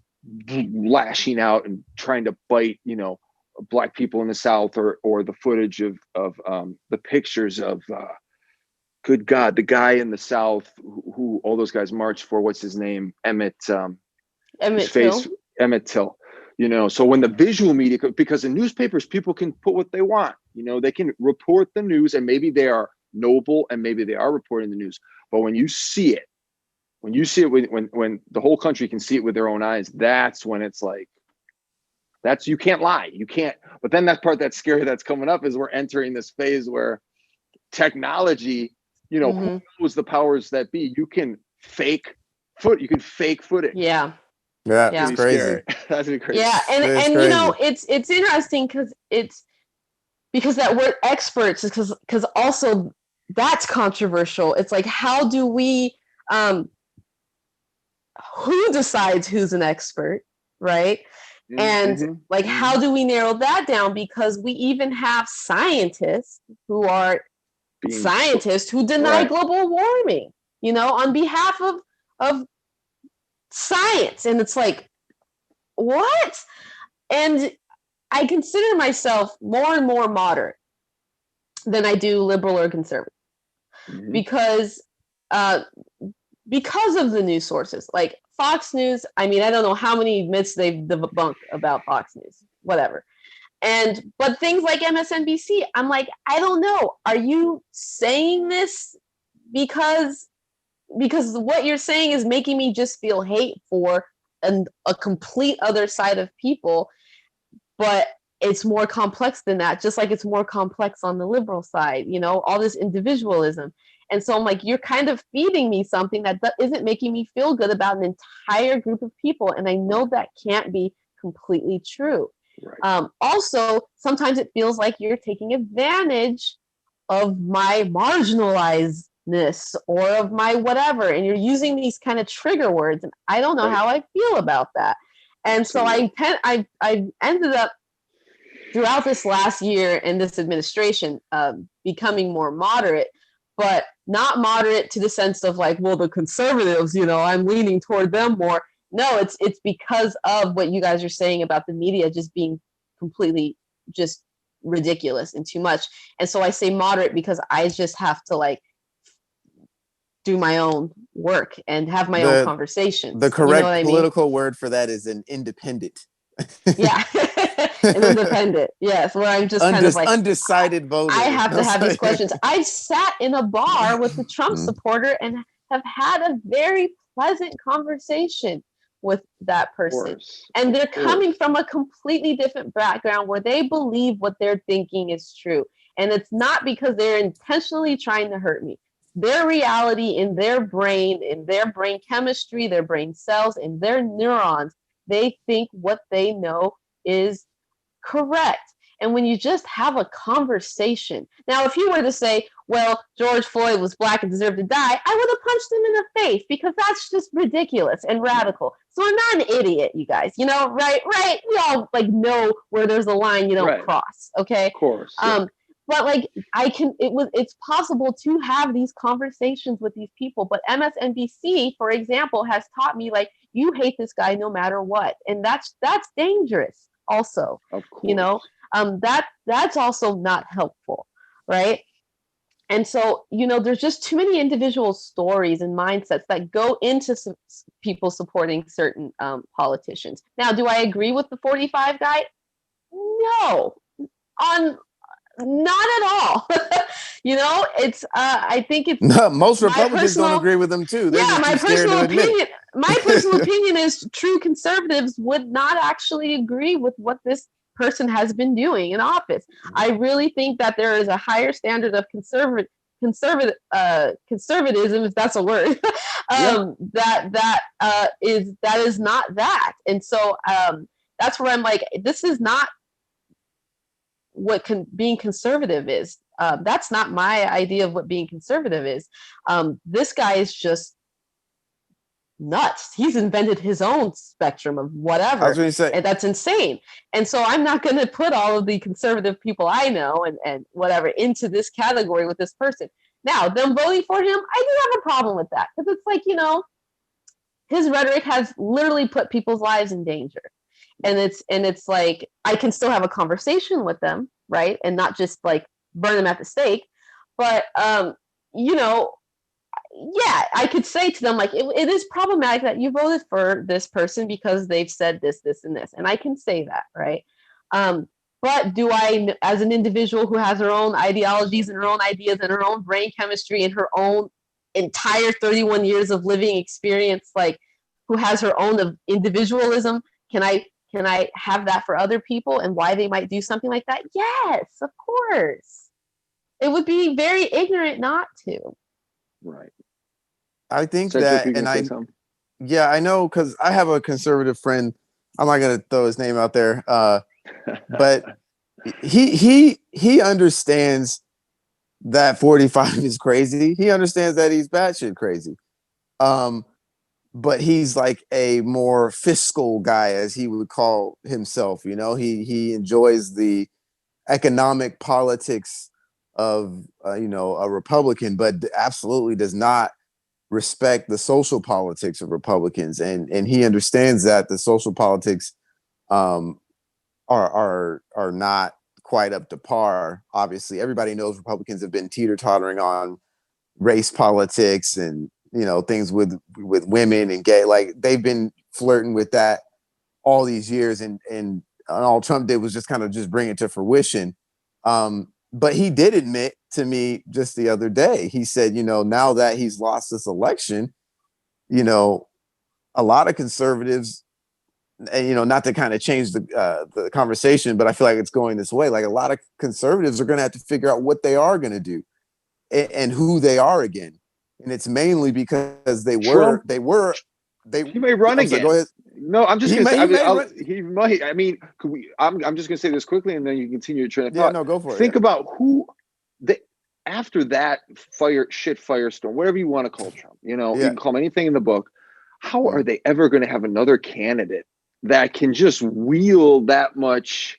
lashing out and trying to bite, Black people in the South, or the footage of the pictures of, good God, the guy in the South who all those guys marched for. What's his name? Emmett Till. Emmett Till. So when the visual media, because in newspapers, people can put what they want, they can report the news, and maybe they are noble and maybe they are reporting the news. But when you see it, when the whole country can see it with their own eyes, that's when it's like, you can't lie. You can't. But then that part that's scary that's coming up is we're entering this phase where technology, who knows the powers that be? You can fake footage. Yeah. It's crazy. That's be crazy. Yeah, and crazy. it's interesting because that word experts is because also that's controversial. It's like, how do we who decides who's an expert, right? And like, how do we narrow that down? Because we even have scientists who are who deny global warming, on behalf of science. And it's like, what? And I consider myself more and more moderate than I do liberal or conservative, because of the news sources like Fox News. I mean, I don't know how many myths they've debunked about Fox News, whatever. But things like MSNBC, I'm like, I don't know. Are you saying this because what you're saying is making me just feel hate for a complete other side of people? But it's more complex than that, just like it's more complex on the liberal side, all this individualism. And so I'm like, you're kind of feeding me something that isn't making me feel good about an entire group of people. And I know that can't be completely true. Right. Also, sometimes it feels like you're taking advantage of my marginalizedness or of my whatever, and you're using these kind of trigger words, and I don't know how I feel about that. And Absolutely. So I ended up throughout this last year in this administration becoming more moderate, but not moderate to the sense of like, well, the conservatives, you know, I'm leaning toward them more. No, it's because of what you guys are saying about the media just being completely just ridiculous and too much. And so I say moderate because I just have to like do my own work and have my own conversations. The correct you know what political I mean? word for that is an independent. Yeah. An independent. Yes. Where I'm just kind of like undecided voter. I have to have these questions. I sat in a bar with a Trump supporter and have had a very pleasant conversation with that person. And they're coming from a completely different background where they believe what they're thinking is true. And it's not because they're intentionally trying to hurt me. Their reality in their brain chemistry, their brain cells, in their neurons, they think what they know is correct. And when you just have a conversation, now, if you were to say, well, George Floyd was black and deserved to die, I would have punched him in the face because that's just ridiculous and radical. So I'm not an idiot, you guys, you know, right? We all like know where there's a line you don't cross. Okay. Of course. Yeah. But like it's possible to have these conversations with these people. But MSNBC, for example, has taught me like, you hate this guy no matter what. And that's dangerous also, you know, that's also not helpful. Right. And so, you know, there's just too many individual stories and mindsets that go into people supporting certain politicians. Now, do I agree with the 45 guy? No, not at all. You know, it's I think it's no, most Republicans don't agree with them too. They're just my personal opinion. My personal opinion is true conservatives would not actually agree with what this person has been doing in office. I really think that there is a higher standard of conservatism, if that's a word, that is not that. And so that's where I'm like, this is not what being conservative is. That's not my idea of what being conservative is. This guy is just nuts. He's invented his own spectrum of whatever. And that's insane. And so I'm not going to put all of the conservative people I know and whatever into this category with this person. Now, them voting for him, I do have a problem with that because it's like, you know, his rhetoric has literally put people's lives in danger. And it's like, I can still have a conversation with them, right? And not just like burn them at the stake. But, you know, yeah, I could say to them, like, it is problematic that you voted for this person because they've said this, this, and this. And I can say that, right? But do I, as an individual who has her own ideologies and her own ideas and her own brain chemistry and her own entire 31 years of living experience, like, who has her own individualism, can I have that for other people and why they might do something like that? Yes, of course. It would be very ignorant not to. Right. I think that, and I know, because I have a conservative friend. I'm not going to throw his name out there, but he understands that 45 is crazy. He understands that he's batshit crazy. But he's like a more fiscal guy, as he would call himself. You know, he enjoys the economic politics of you know, a Republican, but absolutely does not respect the social politics of Republicans, and he understands that the social politics are not quite up to par. Obviously, everybody knows Republicans have been teeter-tottering on race politics and, you know, things with women and gay, like they've been flirting with that all these years, and all Trump did was just kind of just bring it to fruition. But he did admit to me just the other day, he said, you know, now that he's lost this election, you know, a lot of conservatives, and, you know, not to kind of change the conversation, but I feel like it's going this way. Like, a lot of conservatives are going to have to figure out what they are going to do and who they are again. And it's mainly because they may run again. Go ahead. No, I'm just going to say, he might. I mean, I'm just going to say this quickly, and then you continue your train of thought. Yeah, no, go for it. Think about who after that firestorm, whatever you want to call Trump, you know, you can call him anything in the book. How are they ever going to have another candidate that can just wield that much?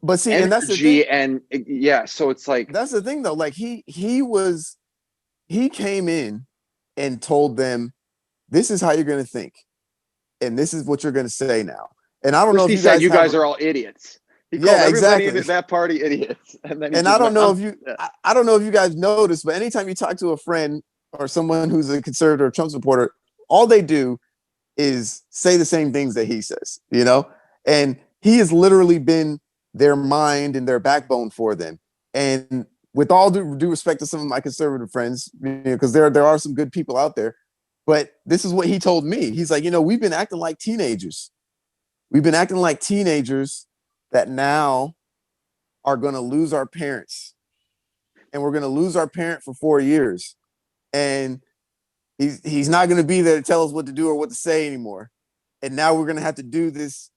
But see, energy, and that's the thing. And so it's like, that's the thing though. Like he was he came in and told them, "This is how you're going to think, and this is what you're going to say now." And I don't know First if he you said, guys "You have, guys are all idiots." He called yeah, everybody exactly. in that party idiots, and then he And I just don't went, know if you, I don't know if you guys noticed, but anytime you talk to a friend or someone who's a conservative or Trump supporter, all they do is say the same things that he says, and he has literally been their mind and their backbone for them. And with all due respect to some of my conservative friends, because there are some good people out there, but this is what he told me. He's like, we've been acting like teenagers. We've been acting like teenagers that now are going to lose our parents, and we're going to lose our parent for 4 years, and he's not going to be there to tell us what to do or what to say anymore. And now we're going to have to do this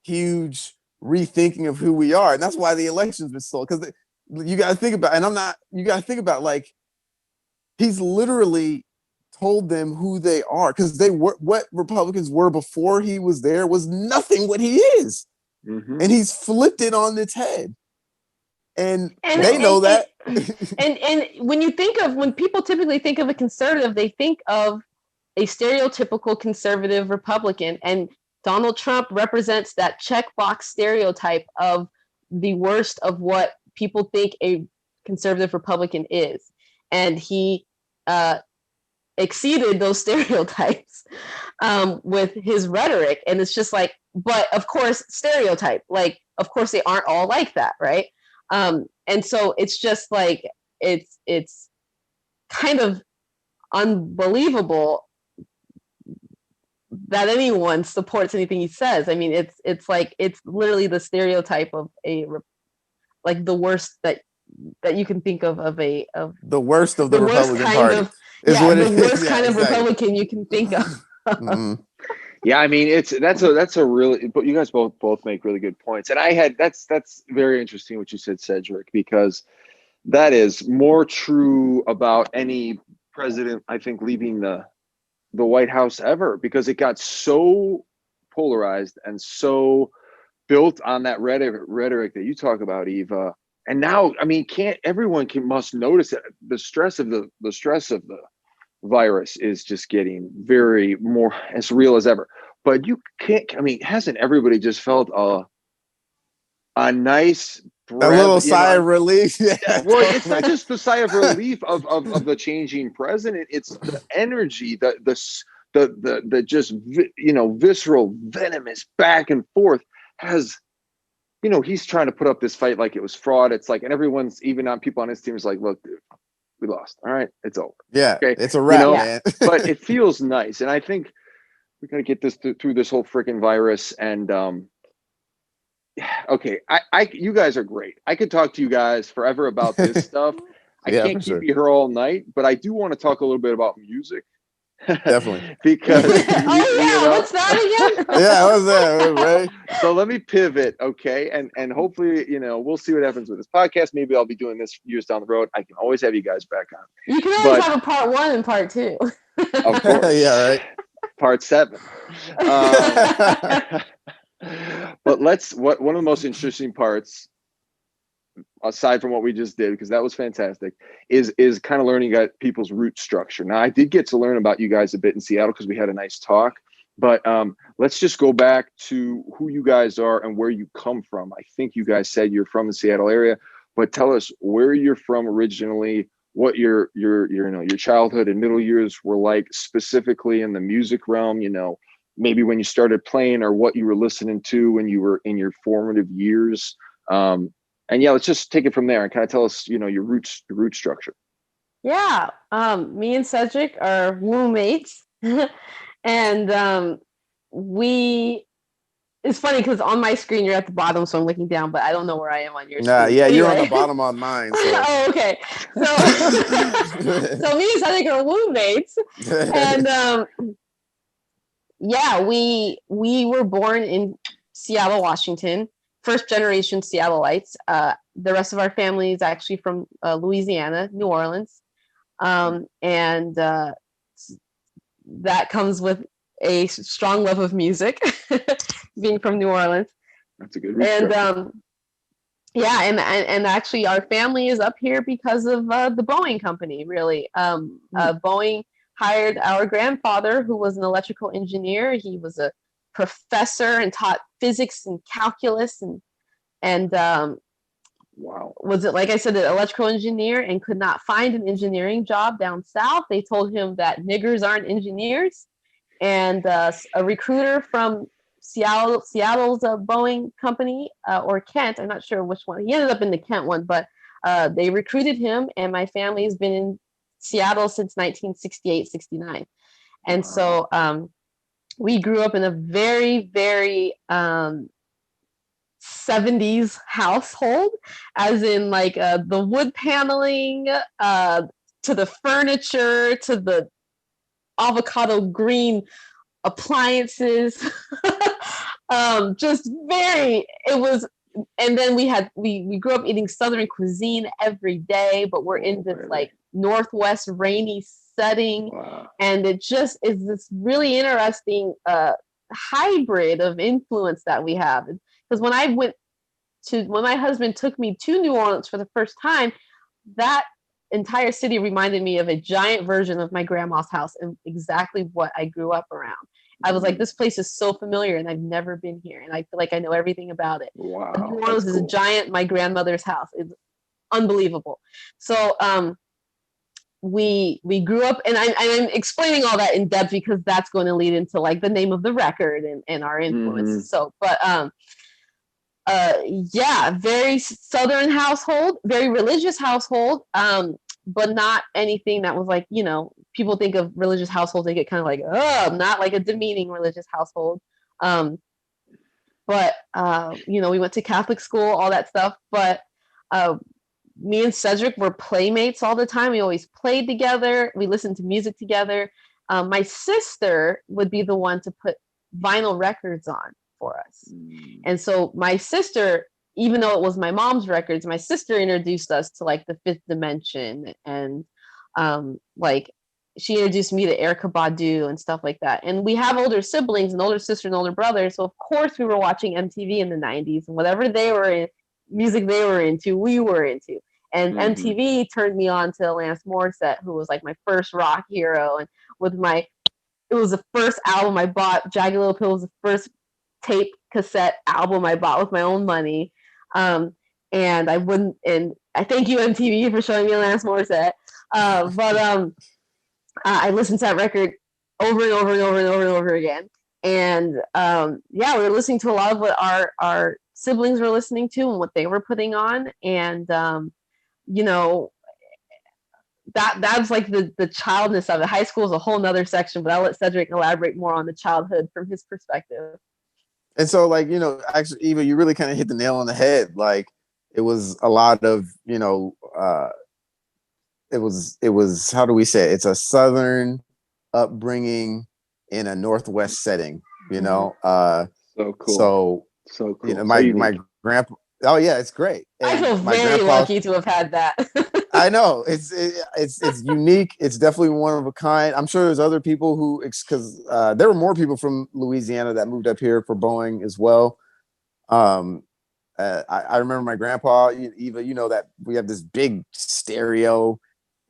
huge rethinking of who we are. And that's why the election's been stolen. Because you got to think about, and I'm not, you got to think about, like, he's literally told them who they are. Because they were, what Republicans were before he was there was nothing what he is. Mm-hmm. And he's flipped it on its head. And And they know that. And when people typically think of a conservative, they think of a stereotypical conservative Republican, and Donald Trump represents that checkbox stereotype of the worst of what people think a conservative Republican is, and he exceeded those stereotypes with his rhetoric. And it's just like, but of course, stereotype, like, of course they aren't all like that, right? And so it's just like, it's kind of unbelievable that anyone supports anything he says. I mean, it's like, it's literally the stereotype of like the worst that you can think of the worst of the Republican Party. The worst kind of Republican you can think of. Mm-hmm. Yeah, I mean, that's a really, but you guys both make really good points. And that's very interesting what you said, Cedric, because that is more true about any president, I think, leaving the White House ever, because it got so polarized and so built on that rhetoric that you talk about, Eva. And now, I mean, must notice that the stress of the virus is just getting very more as real as ever. But you can't, I mean, hasn't everybody just felt a nice breath, a little sigh of relief? Yeah, well, it's not just the sigh of relief of the changing president. It's the energy, the just visceral, venomous back and forth has. He's trying to put up this fight like it was fraud. It's like, and everyone's, even on people on his team, is like, look, dude, we lost. All right, it's over. Yeah, okay, it's a wrap, man. But it feels nice, and I think we got to get this through this whole freaking virus. And okay, you guys are great. I could talk to you guys forever about this stuff. I can't keep you here all night, but I do want to talk a little bit about music. Definitely. Because what's that again? Yeah, what's that, Ray? So let me pivot, okay? And hopefully, we'll see what happens with this podcast. Maybe I'll be doing this years down the road. I can always have you guys back on. You can always have a part 1 and part 2. Of course. Yeah, right. Part 7. But one of the most interesting parts, aside from what we just did, because that was fantastic, is kind of learning about people's root structure. Now, I did get to learn about you guys a bit in Seattle because we had a nice talk, but let's just go back to who you guys are and where you come from. I think you guys said you're from the Seattle area, but tell us where you're from originally, what your childhood and middle years were like, specifically in the music realm, maybe when you started playing or what you were listening to when you were in your formative years. And yeah, let's just take it from there and kind of tell us, your root structure. Yeah. Me and Cedric are roommates. And it's funny because on my screen you're at the bottom, so I'm looking down, but I don't know where I am on your screen. Yeah, you're on the bottom on mine. So. Oh, okay. So me and Cedric are roommates. And yeah, we were born in Seattle, Washington. First generation Seattleites. The rest of our family is actually from Louisiana, New Orleans. And that comes with a strong love of music, being from New Orleans. That's a good research. And Yeah, and actually, our family is up here because of the Boeing company. Really, Boeing hired our grandfather, who was an electrical engineer. He was a professor and taught physics and calculus, and Wow. was it, like I said, an electrical engineer, and could not find an engineering job down south. They told him that niggers aren't engineers, and a recruiter from Seattle's Boeing company, or Kent, I'm not sure which one. He ended up in the Kent one, but they recruited him, and my family has been in Seattle since 1968, 69. And so we grew up in a very, very 70s household, as in like the wood paneling, to the furniture, to the avocado green appliances. Just very, it was. And then we grew up eating Southern cuisine every day, but we're in this like Northwest rainy setting. Wow. And it just is this really interesting hybrid of influence that we have. Because when my husband took me to New Orleans for the first time, that entire city reminded me of a giant version of my grandma's house, and exactly what I grew up around. I was like, this place is so familiar, and I've never been here, and I feel like I know everything about it. Wow. But New Orleans is a giant, my grandmother's house. It's unbelievable. So we grew up, and I'm explaining all that in depth because that's going to lead into like the name of the record and our influences. So, but yeah, very Southern household, very religious household, but not anything that was like, people think of religious households, they get kind of like, oh, not like a demeaning religious household. But we went to Catholic school, all that stuff. But me and Cedric were playmates all the time. We always played together. We listened to music together. My sister would be the one to put vinyl records on for us. And so my sister, even though it was my mom's records, my sister introduced us to like the Fifth Dimension, and like she introduced me to Erykah Badu and stuff like that. And we have older siblings, an older sister and older brother. So of course we were watching MTV in the 90s, and whatever they were in, music they were into, we were into. And MTV turned me on to Alanis Morissette, who was like my first rock hero. And it was the first album I bought. Jagged Little Pill was the first tape cassette album I bought with my own money. And I thank you, MTV, for showing me Alanis Morissette. But I listened to that record over and over and over and over and over again. And we were listening to a lot of what our siblings were listening to and what they were putting on. And that's like the childness of it. High school is a whole nother section, but I'll let Cedric elaborate more on the childhood from his perspective. And so, like, actually, Eva, you really kind of hit the nail on the head. Like, it was a lot of, it was, how do we say it? It's a Southern upbringing in a Northwest setting, So cool. So cool. My grandpa, oh yeah, it's great. And I feel very lucky to have had that. I know it's unique. It's definitely one of a kind. I'm sure there's other people who, because there were more people from Louisiana that moved up here for Boeing as well. I remember my grandpa, Eva, that we have this big stereo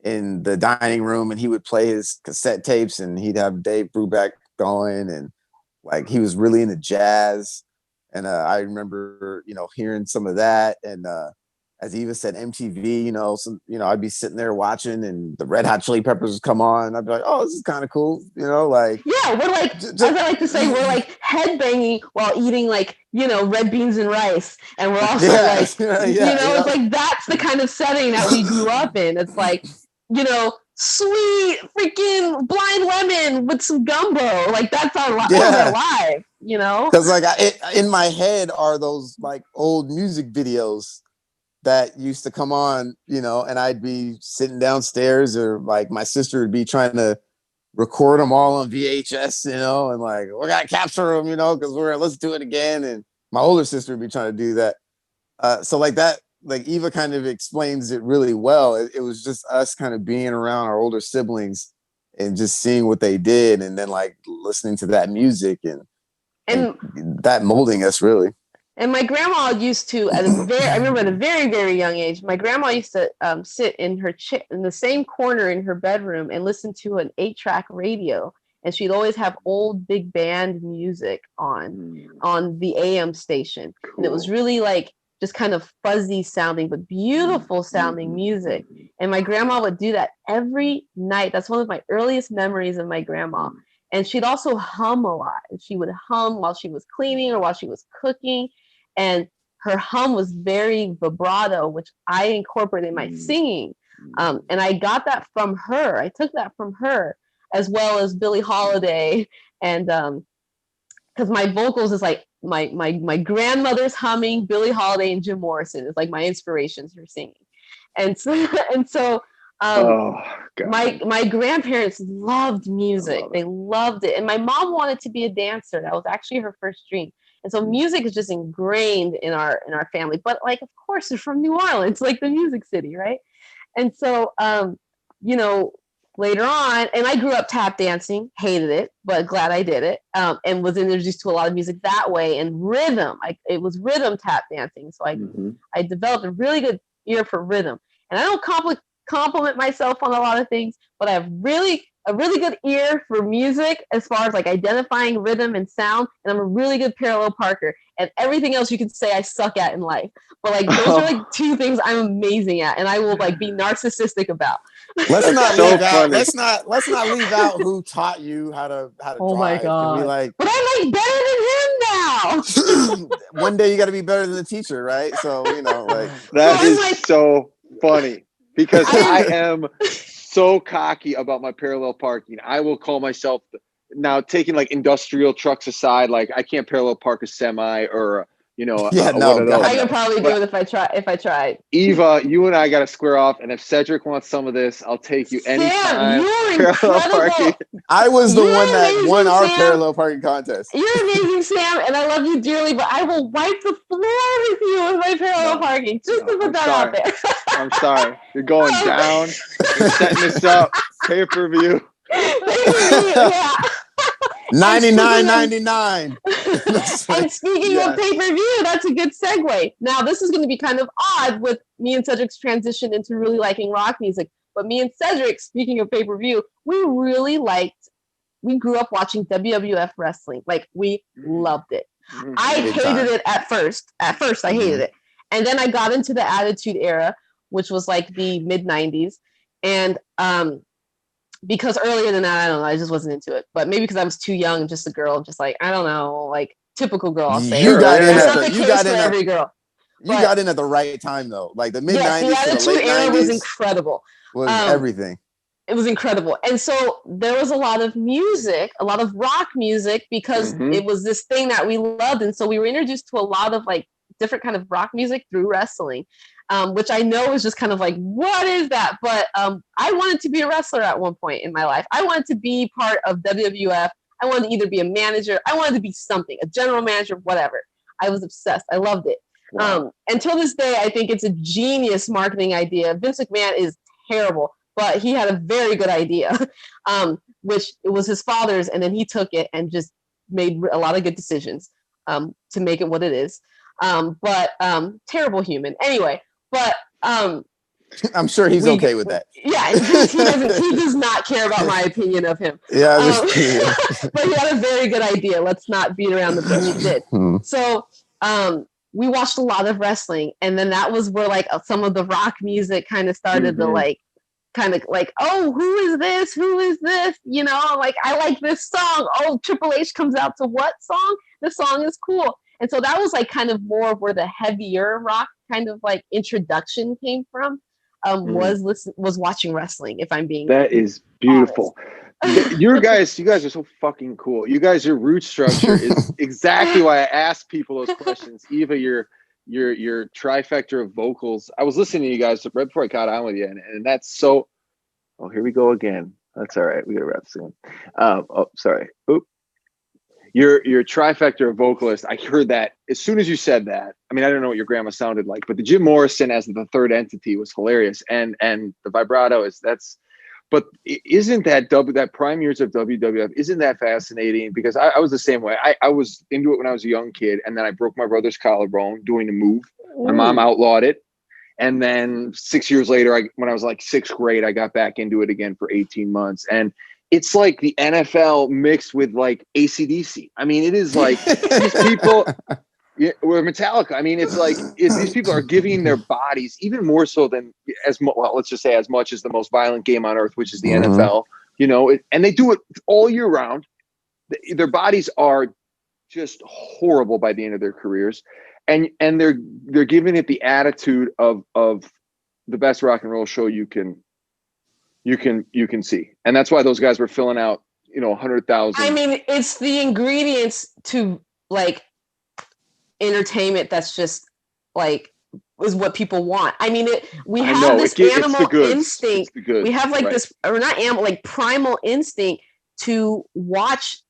in the dining room, and he would play his cassette tapes, and he'd have Dave Brubeck going, and like he was really into jazz. And I remember, hearing some of that, and as Eva said, MTV, I'd be sitting there watching, and the Red Hot Chili Peppers would come on, and I'd be like, oh, this is kind of cool, like. Yeah, we're like, as I like to say, we're like headbanging while eating like, red beans and rice. And we're also it's like, that's the kind of setting that we grew up in. It's like, sweet freaking Blind Lemon with some gumbo. Like that's our life, Because like in my head are those like old music videos that used to come on, and I'd be sitting downstairs, or like my sister would be trying to record them all on VHS, and like, we gotta capture them, because let's do it again. And my older sister would be trying to do that. So like that, like Eva kind of explains it really well. It was just us kind of being around our older siblings and just seeing what they did, and then like listening to that music and that molding us really. And my grandma used to, I remember at a very, very young age, my grandma used to sit in her in the same corner in her bedroom and listen to an 8-track radio. And she'd always have old big band music on the AM station. Cool. And it was really like just kind of fuzzy sounding, but beautiful sounding music. And my grandma would do that every night. That's one of my earliest memories of my grandma. And she'd also hum a lot. And she would hum while she was cleaning or while she was cooking. And her hum was very vibrato, which I incorporated in my singing. And I got that from her. I took that from her, as well as Billie Holiday. And because my vocals is like my grandmother's humming, Billie Holiday and Jim Morrison is like my inspirations for singing. And so my grandparents loved music. They loved it. And my mom wanted to be a dancer. That was actually her first dream. And so music is just ingrained in our family. But like, of course, they're from New Orleans, like the music city, right? And so, you know, later on, and I grew up tap dancing, hated it, but glad I did it, and was introduced to a lot of music that way. And rhythm, it was rhythm tap dancing. So I developed a really good ear for rhythm. And I don't compliment myself on a lot of things, but I have a really good ear for music as far as like identifying rhythm and sound. And I'm a really good parallel parker. And everything else you can say I suck at in life. But like those are like two things I'm amazing at, and I will like be narcissistic about. Let's not leave out. Let's not leave out who taught you how to Oh drive. my God. Can we like? But I'm like better than him now. One day you got to be better than the teacher, right? So you know, like that is like, so funny because I am so cocky about my parallel parking. I will call myself now, taking like industrial trucks aside, like I can't parallel park a semi or one of those. I could probably do it if I tried. Eva, you and I got to square off, and if Cedric wants some of this, I'll take you anytime. You're incredible. I was the one that won our parallel parking contest. You're amazing, Sam, and I love you dearly, but I will wipe the floor with you with my parallel parking. Just to put that out there. I'm sorry. You're going down. You're setting this up. Pay-per-view. Yeah. $99.99. And speaking of pay-per-view, that's a good segue. Now, this is going to be kind of odd with me and Cedric's transition into really liking rock music. But me and Cedric, speaking of pay-per-view, we grew up watching WWF wrestling. Like, we loved it. I hated it at first. At first, I hated it. And then I got into the Attitude Era, which was like the mid-90s. And because earlier than that, I don't know, I just wasn't into it. But maybe because I was too young, just a girl, just like, I don't know, like typical girl, I'll say. You got in every girl. You got in at the right time though. Like the mid 90s the Attitude Era was incredible. Was everything. It was incredible. And so there was a lot of music, a lot of rock music, because it was this thing that we loved. And so we were introduced to a lot of like different kind of rock music through wrestling. Which I know is just kind of like, what is that? But I wanted to be a wrestler at one point in my life. I wanted to be part of WWF. I wanted to either be a manager. I wanted to be something, a general manager, whatever. I was obsessed. I loved it. Wow. Until this day, I think it's a genius marketing idea. Vince McMahon is terrible, but he had a very good idea, which it was his father's, and then he took it and just made a lot of good decisions to make it what it is. But terrible human. Anyway. But I'm sure he's okay with that. Yeah, he does not care about my opinion of him. Yeah, but he had a very good idea. Let's not beat around the bush. He did. So we watched a lot of wrestling, and then that was where like some of the rock music kind of started to like, oh, who is this? Who is this? You know, like I like this song. Oh, Triple H comes out to what song? This song is cool. And so that was like kind of more of where the heavier rock kind of like introduction came from, was watching wrestling, if I'm being that is beautiful. You guys are so fucking cool. You guys, your root structure is exactly why I ask people those questions. Eva, your trifecta of vocals. I was listening to you guys right before I caught on with you, and that's so. Oh, here we go again. That's all right. We gotta wrap soon. Oh, sorry. Oop. Your trifecta of vocalist, I heard that as soon as you said that. I mean, I don't know what your grandma sounded like, but the Jim Morrison as the third entity was hilarious. And the vibrato But isn't that prime years of WWF, isn't that fascinating? Because I was the same way. I was into it when I was a young kid, and then I broke my brother's collarbone doing the move. My mom outlawed it. And then 6 years later, when I was like sixth grade, I got back into it again for 18 months. And it's like the NFL mixed with like AC/DC. I mean, it is like these people were Metallica. I mean, it's like these people are giving their bodies even more so than let's just say as much as the most violent game on earth, which is the NFL, you know, and they do it all year round. Their bodies are just horrible by the end of their careers. And they're giving it the attitude of the best rock and roll show you can see, and that's why those guys were filling out 100,000. I mean, it's the ingredients to like entertainment that's just like is what people want. I mean, we have this animal instinct. We have like this, or not animal, like primal instinct to watch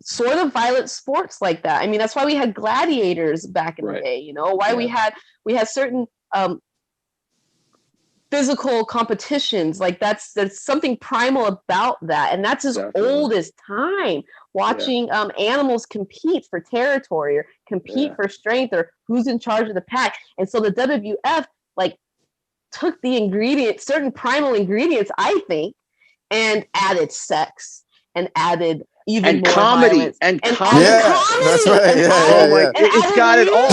sort of violent sports like that. I mean, that's why we had gladiators back in the day, you know, why we had certain physical competitions. Like that's something primal about that. And that's as old as time, watching animals compete for territory or compete for strength or who's in charge of the pack. And so the WWF like took the certain primal ingredients, I think, and added sex and added even more comedy and comedy. That's right. It's got it all.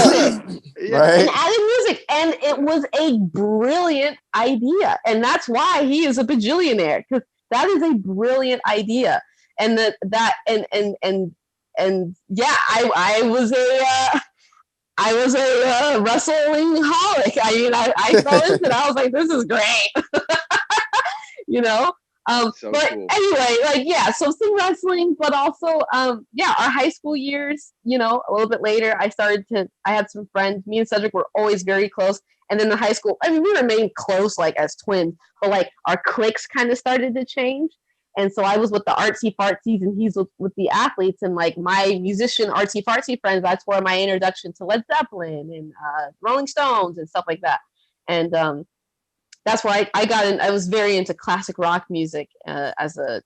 Right. And added music, and it was a brilliant idea, and that's why he is a bajillionaire, because that is a brilliant idea. And I was a wrestling holic. I mean, I fell into it. I was like, this is great. You know. But cool. Anyway, like, so some wrestling, but also, our high school years, you know, a little bit later, I had some friends. Me and Cedric were always very close. And then the high school, I mean, we remained close, like, as twins, but, like, our cliques kind of started to change. And so I was with the artsy fartsies and he's with the athletes, and, like, my musician artsy fartsy friends, that's where my introduction to Led Zeppelin and Rolling Stones and stuff like that. And, that's why I got in. I was very into classic rock music as a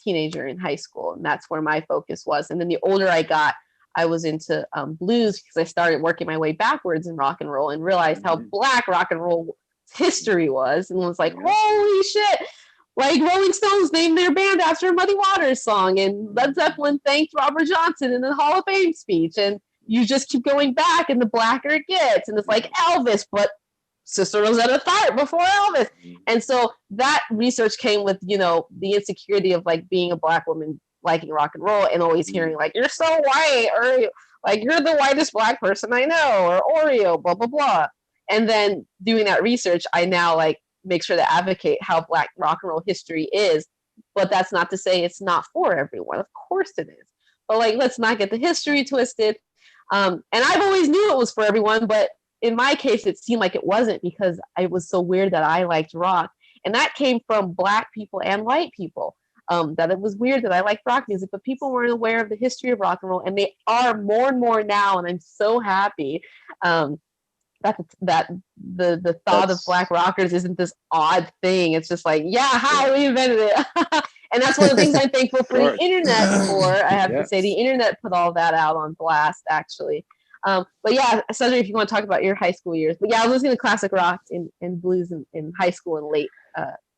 teenager in high school, and that's where my focus was. And then the older I got, I was into blues, because I started working my way backwards in rock and roll and realized how black rock and roll history was, and was like, holy shit! Like Rolling Stones named their band after a Muddy Waters song, and Led Zeppelin thanked Robert Johnson in the Hall of Fame speech, and you just keep going back, and the blacker it gets, and it's like Elvis, but Sister Rosetta Tharpe before Elvis. And so that research came with, you know, the insecurity of like being a black woman liking rock and roll and always hearing like, you're so white, or like, you're the whitest black person I know, or Oreo, blah, blah, blah. And then doing that research, I now like make sure to advocate how black rock and roll history is. But that's not to say it's not for everyone. Of course it is. But like, let's not get the history twisted. And I've always knew it was for everyone, but in my case, it seemed like it wasn't, because it was so weird that I liked rock. And that came from black people and white people, that it was weird that I liked rock music, but people weren't aware of the history of rock and roll. And they are more and more now. And I'm so happy that the thought of black rockers isn't this odd thing. It's just like, we invented it. And that's one of the things I'm thankful for the internet for. I have to say, the internet put all that out on blast, actually. But yeah, Cedric, if you want to talk about your high school years. But yeah, I was listening to classic rock and blues in high school and late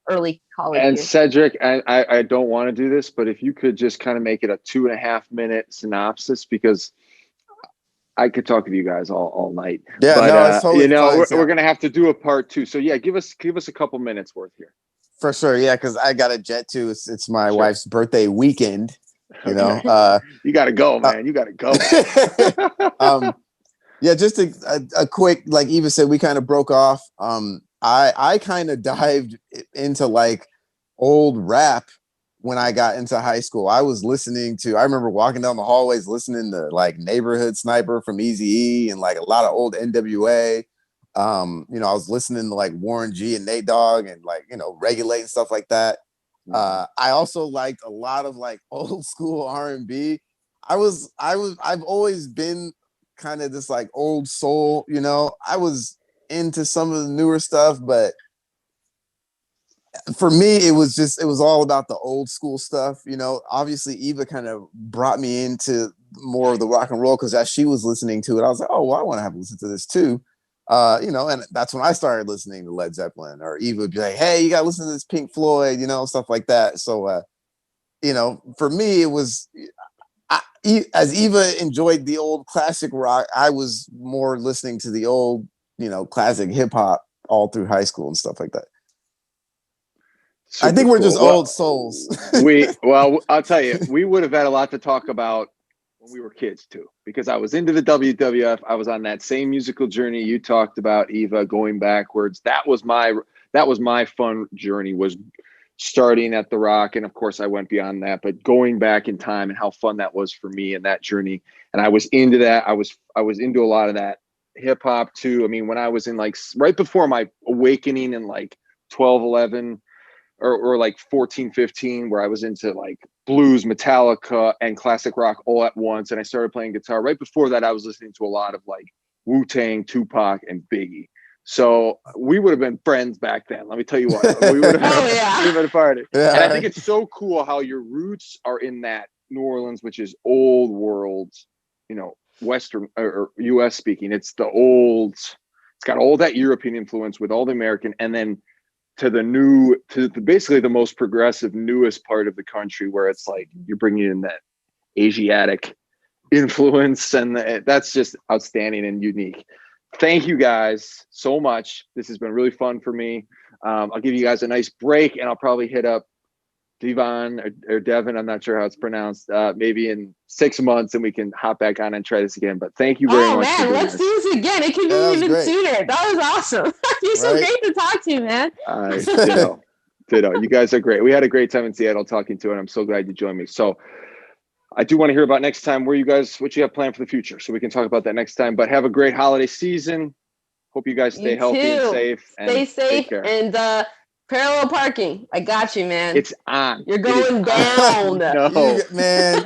early college and years. Cedric, I don't want to do this, but if you could just kind of make it a 2.5 minute synopsis, because I could talk to you guys all night. Yeah, but, no, it's totally fine, we're going to have to do a part 2. So yeah, give us a couple minutes worth here. For sure. Yeah, because I got a jet too. It's my wife's birthday weekend. You know, you got to go, man. You got to go. Yeah, just a quick, like Eva said, we kind of broke off. I kind of dived into like old rap when I got into high school. I remember walking down the hallways listening to like Neighborhood Sniper from Eazy-E and like a lot of old NWA. I was listening to like Warren G and Nate Dogg and like, Regulate and stuff like that. I also liked a lot of like old school R&B. I've always been kind of this like old soul, I was into some of the newer stuff, but for me, it was all about the old school stuff. You know, obviously Eva kind of brought me into more of the rock and roll because as she was listening to it, I was like, oh, well, I want to have to listen to this too. You know, and that's when I started listening to Led Zeppelin, or Eva would be like, hey, you got to listen to this Pink Floyd, you know, stuff like that. So, you know, for me, it was as Eva enjoyed the old classic rock, I was more listening to the old, you know, classic hip hop all through high school and stuff like that. Super I think we're cool. just old souls. I'll tell you, we would have had a lot to talk about when we were kids too, because I was into the WWF. I was on that same musical journey you talked about, Eva, going backwards. That was my fun journey, was starting at the rock. And of course I went beyond that, but going back in time and how fun that was for me and that journey. And I was into that. I was into a lot of that hip hop too. I mean, when I was in like right before my awakening in like 12, 11, or like 14, 15, where I was into like blues, Metallica, and classic rock all at once. And I started playing guitar. Right before that, I was listening to a lot of like Wu-Tang, Tupac, and Biggie. So we would have been friends back then. Let me tell you what, we would have been a party. Yeah, and I think it's so cool how your roots are in that New Orleans, which is old world, you know, Western or US speaking. It's got all that European influence with all the American, and then to basically the most progressive, newest part of the country, where it's like you're bringing in that Asiatic influence, and that's just outstanding and unique. Thank you guys so much. This has been really fun for me. I'll give you guys a nice break, and I'll probably hit up Devon or Devin, I'm not sure how it's pronounced, maybe in 6 months, and we can hop back on and try this again. But thank you very much. Oh man, let's do this again. It could be even sooner. That was awesome. You're so great to talk to, man. Ditto. You guys are great. We had a great time in Seattle talking to, and I'm so glad you joined me. So I do want to hear about next time what you have planned for the future, so we can talk about that next time. But have a great holiday season. Hope you guys stay healthy and safe. Stay safe and parallel parking. I got you, man. It's on. You're going down. No.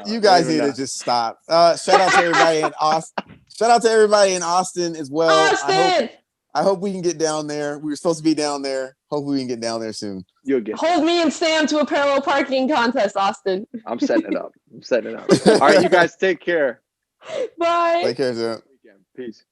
You guys need to just stop. Shout out to everybody in Austin. Shout out to everybody in Austin as well. Austin! I hope we can get down there. We were supposed to be down there. Hopefully we can get down there soon. You'll get Hold me and Sam to a parallel parking contest, Austin. I'm setting it up. All right, you guys take care. Bye. Take care, Sam. Peace.